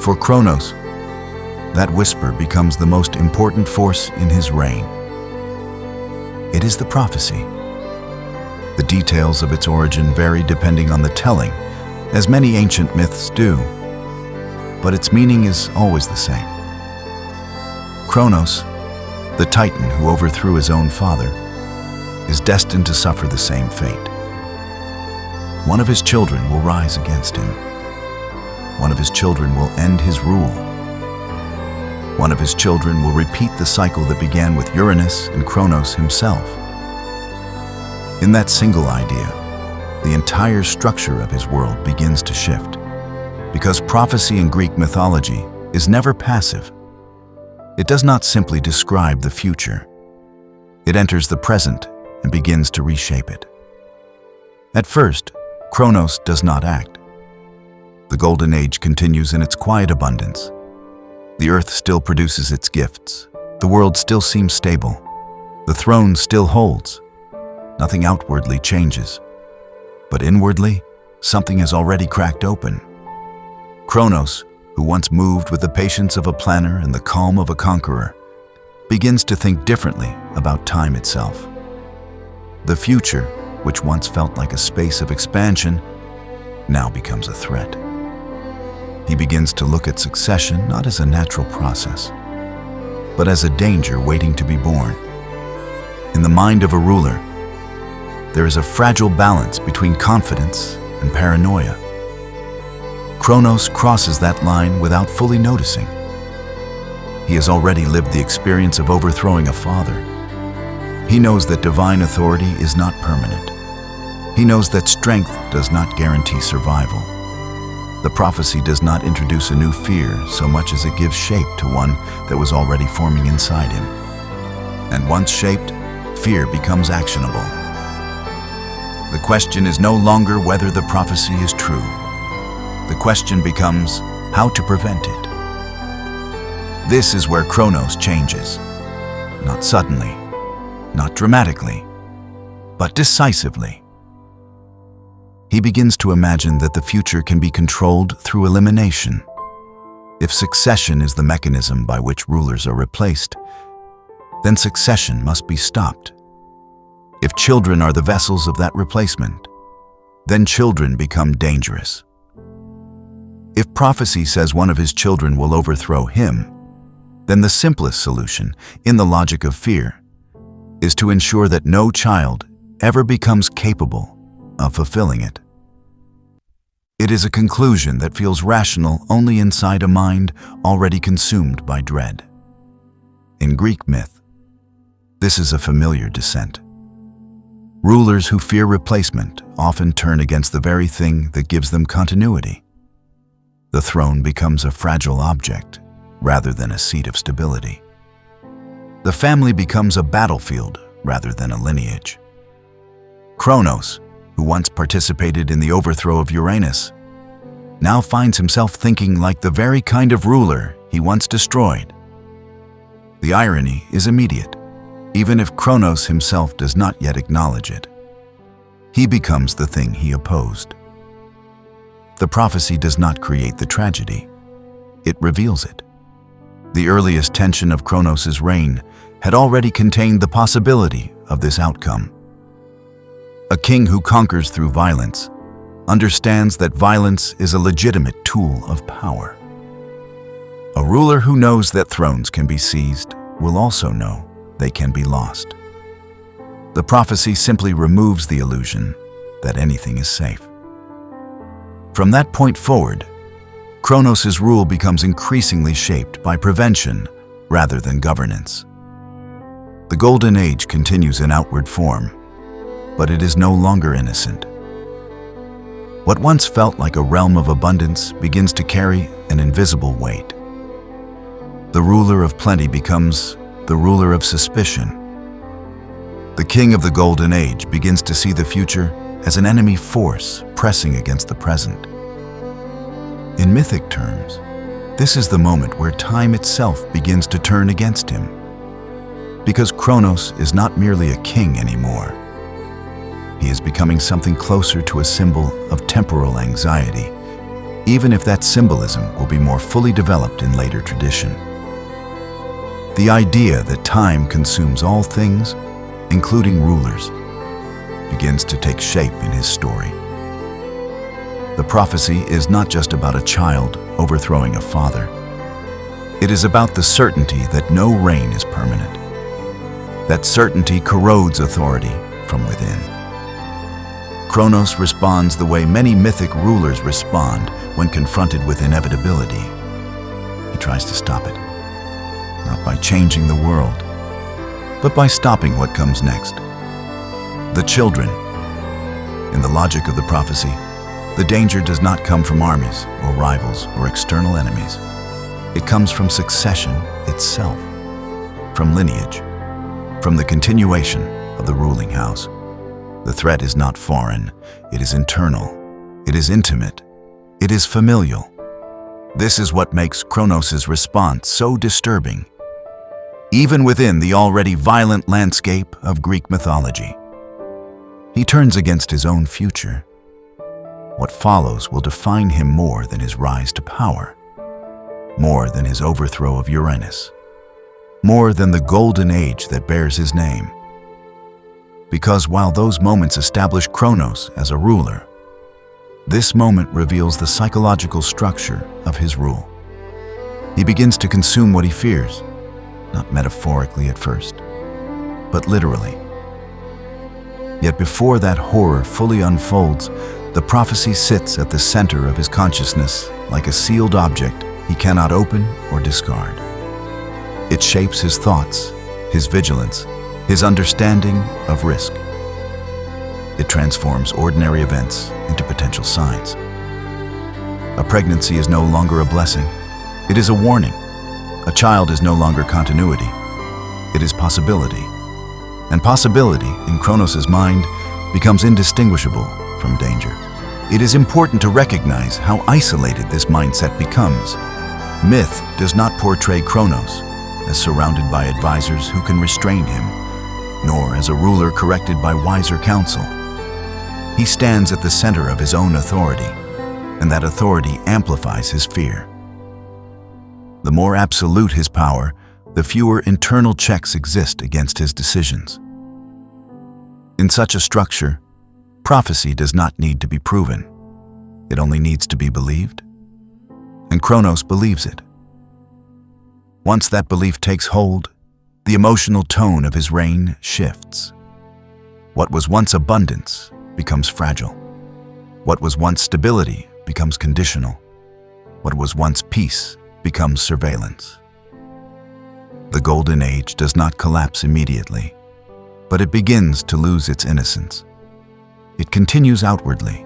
For Kronos, that whisper becomes the most important force in his reign. It is the prophecy. The details of its origin vary depending on the telling, as many ancient myths do, but its meaning is always the same. Kronos, the Titan who overthrew his own father, is destined to suffer the same fate. One of his children will rise against him. One of his children will end his rule. One of his children will repeat the cycle that began with Uranus and Kronos himself. In that single idea, the entire structure of his world begins to shift, because prophecy in Greek mythology is never passive. It does not simply describe the future. It enters the present and begins to reshape it. At first, Kronos does not act. The Golden Age continues in its quiet abundance. The earth still produces its gifts. The world still seems stable. The throne still holds. Nothing outwardly changes. But inwardly, something has already cracked open. Kronos, who once moved with the patience of a planner and the calm of a conqueror, begins to think differently about time itself. The future, which once felt like a space of expansion, now becomes a threat. He begins to look at succession not as a natural process, but as a danger waiting to be born. In the mind of a ruler, there is a fragile balance between confidence and paranoia. Kronos crosses that line without fully noticing. He has already lived the experience of overthrowing a father. He knows that divine authority is not permanent. He knows that strength does not guarantee survival. The prophecy does not introduce a new fear so much as it gives shape to one that was already forming inside him. And once shaped, fear becomes actionable. The question is no longer whether the prophecy is true. The question becomes how to prevent it. This is where Kronos changes. Not suddenly, not dramatically, but decisively. He begins to imagine that the future can be controlled through elimination. If succession is the mechanism by which rulers are replaced, then succession must be stopped. If children are the vessels of that replacement, then children become dangerous. If prophecy says one of his children will overthrow him, then the simplest solution, in the logic of fear, is to ensure that no child ever becomes capable of fulfilling it. It is a conclusion that feels rational only inside a mind already consumed by dread. In Greek myth, this is a familiar descent. Rulers who fear replacement often turn against the very thing that gives them continuity. The throne becomes a fragile object rather than a seat of stability. The family becomes a battlefield rather than a lineage. Kronos, who once participated in the overthrow of Uranus, now finds himself thinking like the very kind of ruler he once destroyed. The irony is immediate, even if Kronos himself does not yet acknowledge it. He becomes the thing he opposed. The prophecy does not create the tragedy, it reveals it. The earliest tension of Kronos' reign had already contained the possibility of this outcome. A king who conquers through violence understands that violence is a legitimate tool of power. A ruler who knows that thrones can be seized will also know they can be lost. The prophecy simply removes the illusion that anything is safe. From that point forward, Kronos' rule becomes increasingly shaped by prevention rather than governance. The Golden Age continues in outward form, but it is no longer innocent. What once felt like a realm of abundance begins to carry an invisible weight. The ruler of plenty becomes the ruler of suspicion. The king of the Golden Age begins to see the future as an enemy force pressing against the present. In mythic terms, this is the moment where time itself begins to turn against him. Because Kronos is not merely a king anymore. He is becoming something closer to a symbol of temporal anxiety, even if that symbolism will be more fully developed in later tradition. The idea that time consumes all things, including rulers, begins to take shape in his story. The prophecy is not just about a child overthrowing a father. It is about the certainty that no reign is permanent. That certainty corrodes authority from within. Kronos responds the way many mythic rulers respond when confronted with inevitability. He tries to stop it, not by changing the world, but by stopping what comes next. The children. In the logic of the prophecy, the danger does not come from armies or rivals or external enemies. It comes from succession itself, from lineage, from the continuation of the ruling house. The threat is not foreign, it is internal, it is intimate, it is familial. This is what makes Kronos' response so disturbing, even within the already violent landscape of Greek mythology. He turns against his own future. What follows will define him more than his rise to power, more than his overthrow of Uranus, more than the Golden Age that bears his name. Because while those moments establish Kronos as a ruler, this moment reveals the psychological structure of his rule. He begins to consume what he fears, not metaphorically at first, but literally. Yet before that horror fully unfolds, the prophecy sits at the center of his consciousness like a sealed object he cannot open or discard. It shapes his thoughts, his vigilance, his understanding of risk. It transforms ordinary events into potential signs. A pregnancy is no longer a blessing. It is a warning. A child is no longer continuity. It is possibility. And possibility, in Kronos' mind, becomes indistinguishable from danger. It is important to recognize how isolated this mindset becomes. Myth does not portray Kronos as surrounded by advisors who can restrain him, nor as a ruler corrected by wiser counsel. He stands at the center of his own authority, and that authority amplifies his fear. The more absolute his power, the fewer internal checks exist against his decisions. In such a structure, prophecy does not need to be proven. It only needs to be believed. And Kronos believes it. Once that belief takes hold, the emotional tone of his reign shifts. What was once abundance becomes fragile. What was once stability becomes conditional. What was once peace becomes surveillance. The Golden Age does not collapse immediately, but it begins to lose its innocence. It continues outwardly,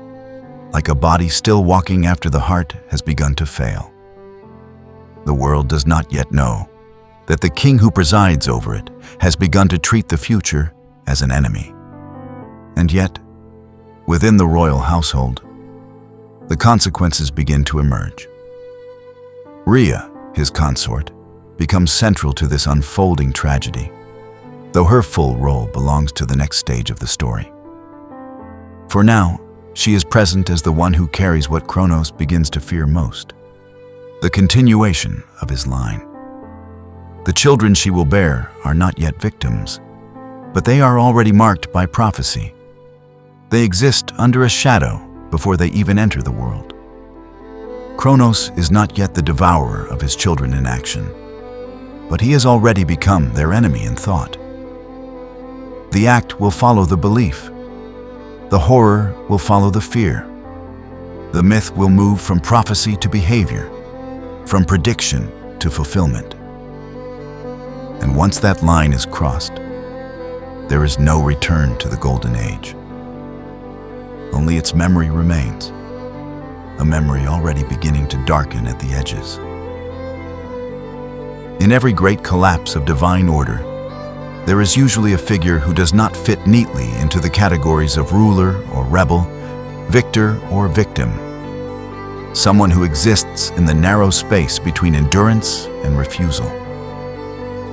like a body still walking after the heart has begun to fail. The world does not yet know that the king who presides over it has begun to treat the future as an enemy. And yet, within the royal household, the consequences begin to emerge. Rhea, his consort, becomes central to this unfolding tragedy, though her full role belongs to the next stage of the story. For now, she is present as the one who carries what Kronos begins to fear most, the continuation of his line. The children she will bear are not yet victims, but they are already marked by prophecy. They exist under a shadow before they even enter the world. Kronos is not yet the devourer of his children in action, but he has already become their enemy in thought. The act will follow the belief. The horror will follow the fear. The myth will move from prophecy to behavior, from prediction to fulfillment. And once that line is crossed, there is no return to the Golden Age. Only its memory remains, a memory already beginning to darken at the edges. In every great collapse of divine order, there is usually a figure who does not fit neatly into the categories of ruler or rebel, victor or victim. Someone who exists in the narrow space between endurance and refusal.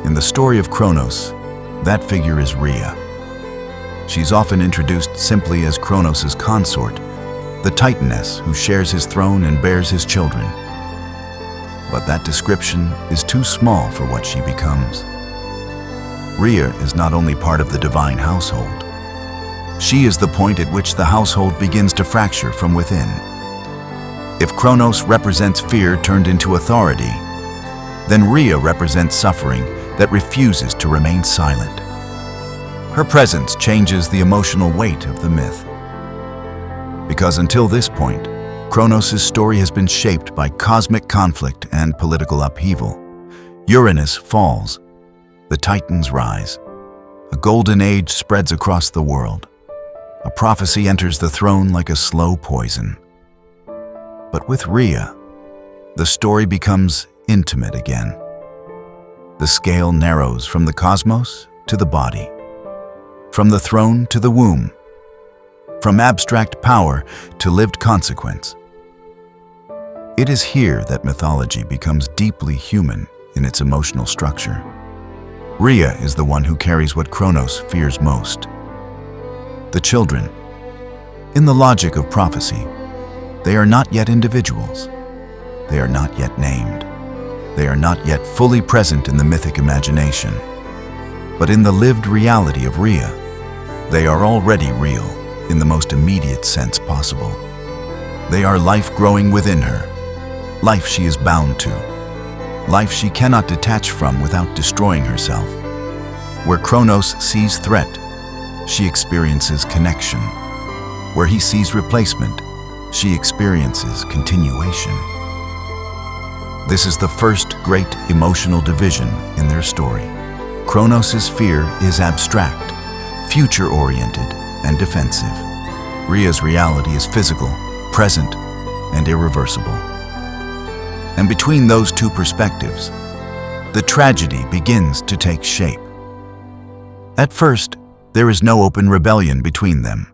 In the story of Kronos, that figure is Rhea. She's often introduced simply as Kronos' consort, the Titaness who shares his throne and bears his children. But that description is too small for what she becomes. Rhea is not only part of the divine household. She is the point at which the household begins to fracture from within. If Kronos represents fear turned into authority, then Rhea represents suffering that refuses to remain silent. Her presence changes the emotional weight of the myth. Because until this point, Kronos' story has been shaped by cosmic conflict and political upheaval. Uranus falls, the Titans rise. A golden age spreads across the world. A prophecy enters the throne like a slow poison. But with Rhea, the story becomes intimate again. The scale narrows from the cosmos to the body, from the throne to the womb, from abstract power to lived consequence. It is here that mythology becomes deeply human in its emotional structure. Rhea is the one who carries what Kronos fears most: the children. In the logic of prophecy, they are not yet individuals. They are not yet named. They are not yet fully present in the mythic imagination. But in the lived reality of Rhea, they are already real in the most immediate sense possible. They are life growing within her, life she is bound to, life she cannot detach from without destroying herself. Where Kronos sees threat, she experiences connection. Where he sees replacement, she experiences continuation. This is the first great emotional division in their story. Kronos' fear is abstract, future-oriented, and defensive. Rhea's reality is physical, present, and irreversible. And between those two perspectives, the tragedy begins to take shape. At first, there is no open rebellion between them.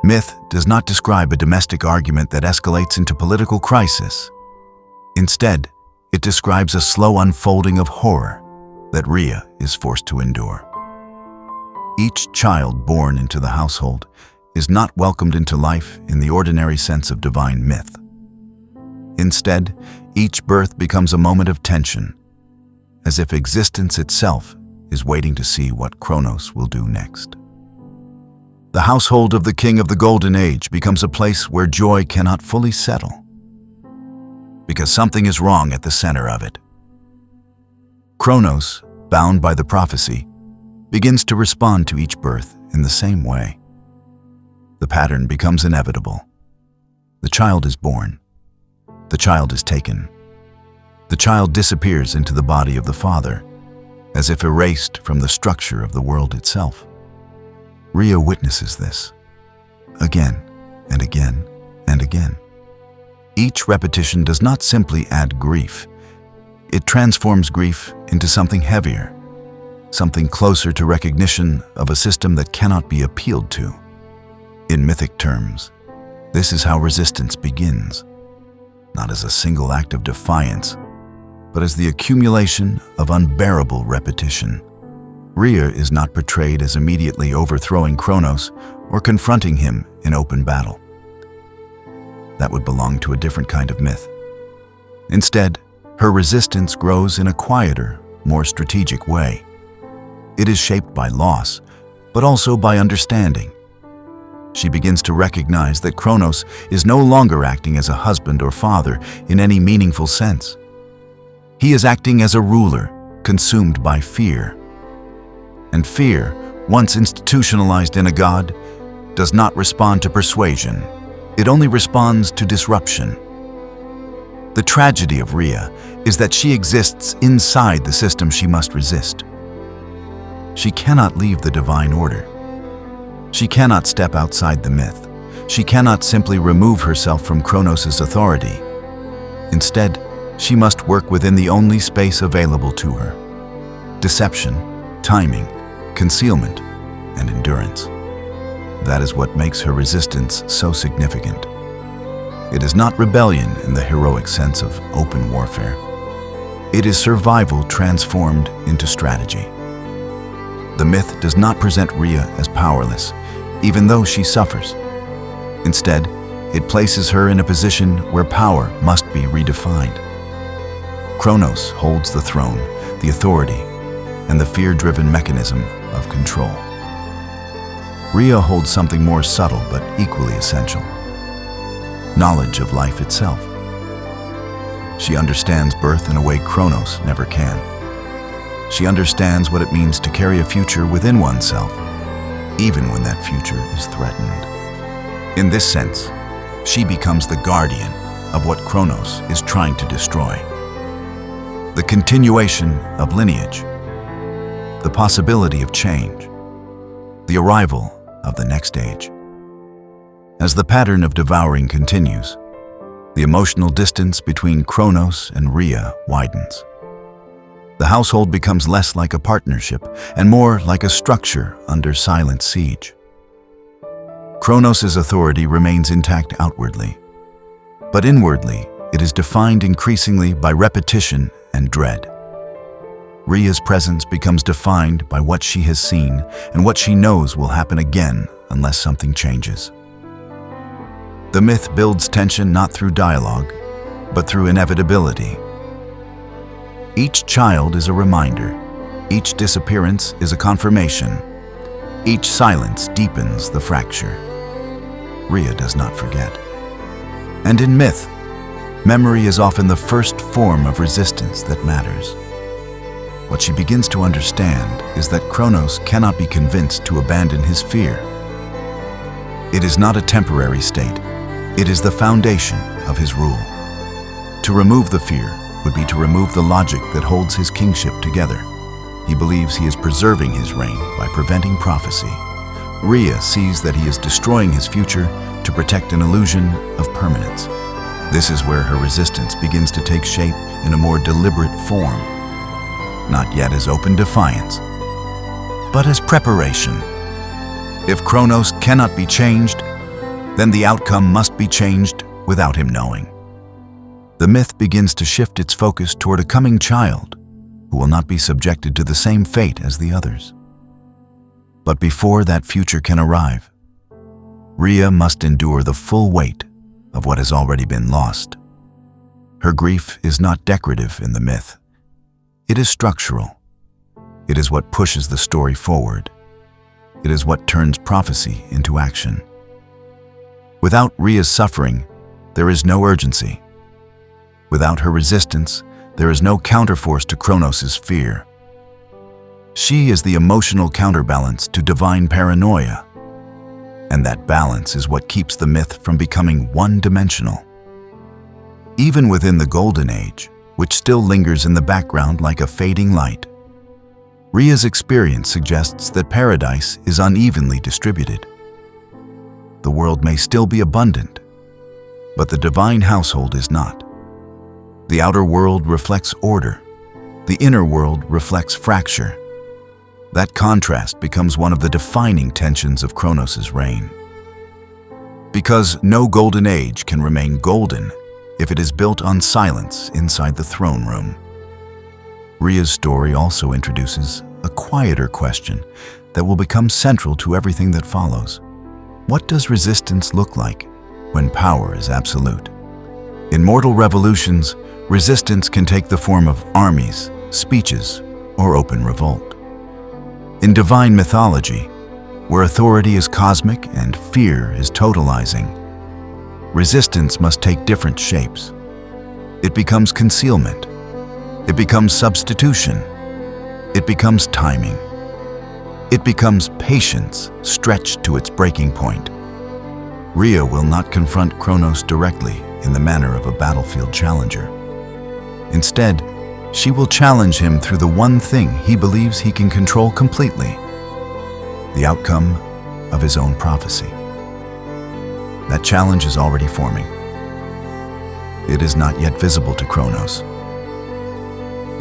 Myth does not describe a domestic argument that escalates into political crisis. Instead, it describes a slow unfolding of horror that Rhea is forced to endure. Each child born into the household is not welcomed into life in the ordinary sense of divine myth. Instead, each birth becomes a moment of tension, as if existence itself is waiting to see what Kronos will do next. The household of the king of the Golden Age becomes a place where joy cannot fully settle, because something is wrong at the center of it. Kronos, bound by the prophecy, begins to respond to each birth in the same way. The pattern becomes inevitable. The child is born. The child is taken. The child disappears into the body of the father, as if erased from the structure of the world itself. Rhea witnesses this, again and again and again. Each repetition does not simply add grief. It transforms grief into something heavier, something closer to recognition of a system that cannot be appealed to. In mythic terms, this is how resistance begins, not as a single act of defiance, but as the accumulation of unbearable repetition. Rhea is not portrayed as immediately overthrowing Kronos or confronting him in open battle. That would belong to a different kind of myth. Instead, her resistance grows in a quieter, more strategic way. It is shaped by loss, but also by understanding. She begins to recognize that Kronos is no longer acting as a husband or father in any meaningful sense. He is acting as a ruler, consumed by fear. And fear, once institutionalized in a god, does not respond to persuasion. It only responds to disruption. The tragedy of Rhea is that she exists inside the system she must resist. She cannot leave the divine order. She cannot step outside the myth. She cannot simply remove herself from Kronos' authority. Instead, she must work within the only space available to her: deception, timing, concealment, and endurance. That is what makes her resistance so significant. It is not rebellion in the heroic sense of open warfare. It is survival transformed into strategy. The myth does not present Rhea as powerless, even though she suffers. Instead, it places her in a position where power must be redefined. Kronos holds the throne, the authority, and the fear-driven mechanism of control. Rhea holds something more subtle but equally essential: knowledge of life itself. She understands birth in a way Kronos never can. She understands what it means to carry a future within oneself, even when that future is threatened. In this sense, she becomes the guardian of what Kronos is trying to destroy. The continuation of lineage, the possibility of change, the arrival of the next age. As the pattern of devouring continues, the emotional distance between Kronos and Rhea widens. The household becomes less like a partnership and more like a structure under silent siege. Kronos' authority remains intact outwardly, but inwardly it is defined increasingly by repetition and dread. Rhea's presence becomes defined by what she has seen and what she knows will happen again unless something changes. The myth builds tension not through dialogue, but through inevitability. Each child is a reminder. Each disappearance is a confirmation. Each silence deepens the fracture. Rhea does not forget. And in myth, memory is often the first form of resistance that matters. What she begins to understand is that Kronos cannot be convinced to abandon his fear. It is not a temporary state. It is the foundation of his rule. To remove the fear would be to remove the logic that holds his kingship together. He believes he is preserving his reign by preventing prophecy. Rhea sees that he is destroying his future to protect an illusion of permanence. This is where her resistance begins to take shape in a more deliberate form, not yet as open defiance, but as preparation. If Kronos cannot be changed, then the outcome must be changed without him knowing. The myth begins to shift its focus toward a coming child who will not be subjected to the same fate as the others. But before that future can arrive, Rhea must endure the full weight of what has already been lost. Her grief is not decorative in the myth. It is structural. It is what pushes the story forward. It is what turns prophecy into action. Without Rhea's suffering, there is no urgency. Without her resistance, there is no counterforce to Kronos' fear. She is the emotional counterbalance to divine paranoia. And that balance is what keeps the myth from becoming one-dimensional. Even within the Golden Age, which still lingers in the background like a fading light, Rhea's experience suggests that paradise is unevenly distributed. The world may still be abundant, but the divine household is not. The outer world reflects order. The inner world reflects fracture. That contrast becomes one of the defining tensions of Kronos' reign. Because no golden age can remain golden if it is built on silence inside the throne room. Rhea's story also introduces a quieter question that will become central to everything that follows. What does resistance look like when power is absolute? In mortal revolutions, resistance can take the form of armies, speeches, or open revolt. In divine mythology, where authority is cosmic and fear is totalizing, resistance must take different shapes. It becomes concealment. It becomes substitution. It becomes timing. It becomes patience stretched to its breaking point. Rhea will not confront Kronos directly in the manner of a battlefield challenger. Instead, she will challenge him through the one thing he believes he can control completely: the outcome of his own prophecy. That challenge is already forming. It is not yet visible to Kronos,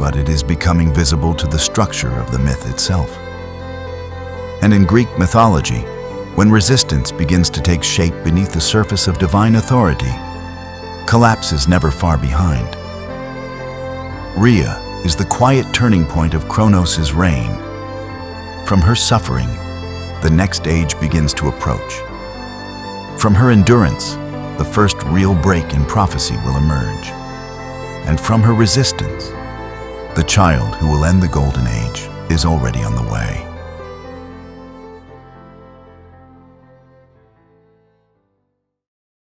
but it is becoming visible to the structure of the myth itself. And in Greek mythology, when resistance begins to take shape beneath the surface of divine authority, collapse is never far behind. Rhea is the quiet turning point of Kronos' reign. From her suffering, the next age begins to approach. From her endurance, the first real break in prophecy will emerge. And from her resistance, the child who will end the Golden Age is already on the way.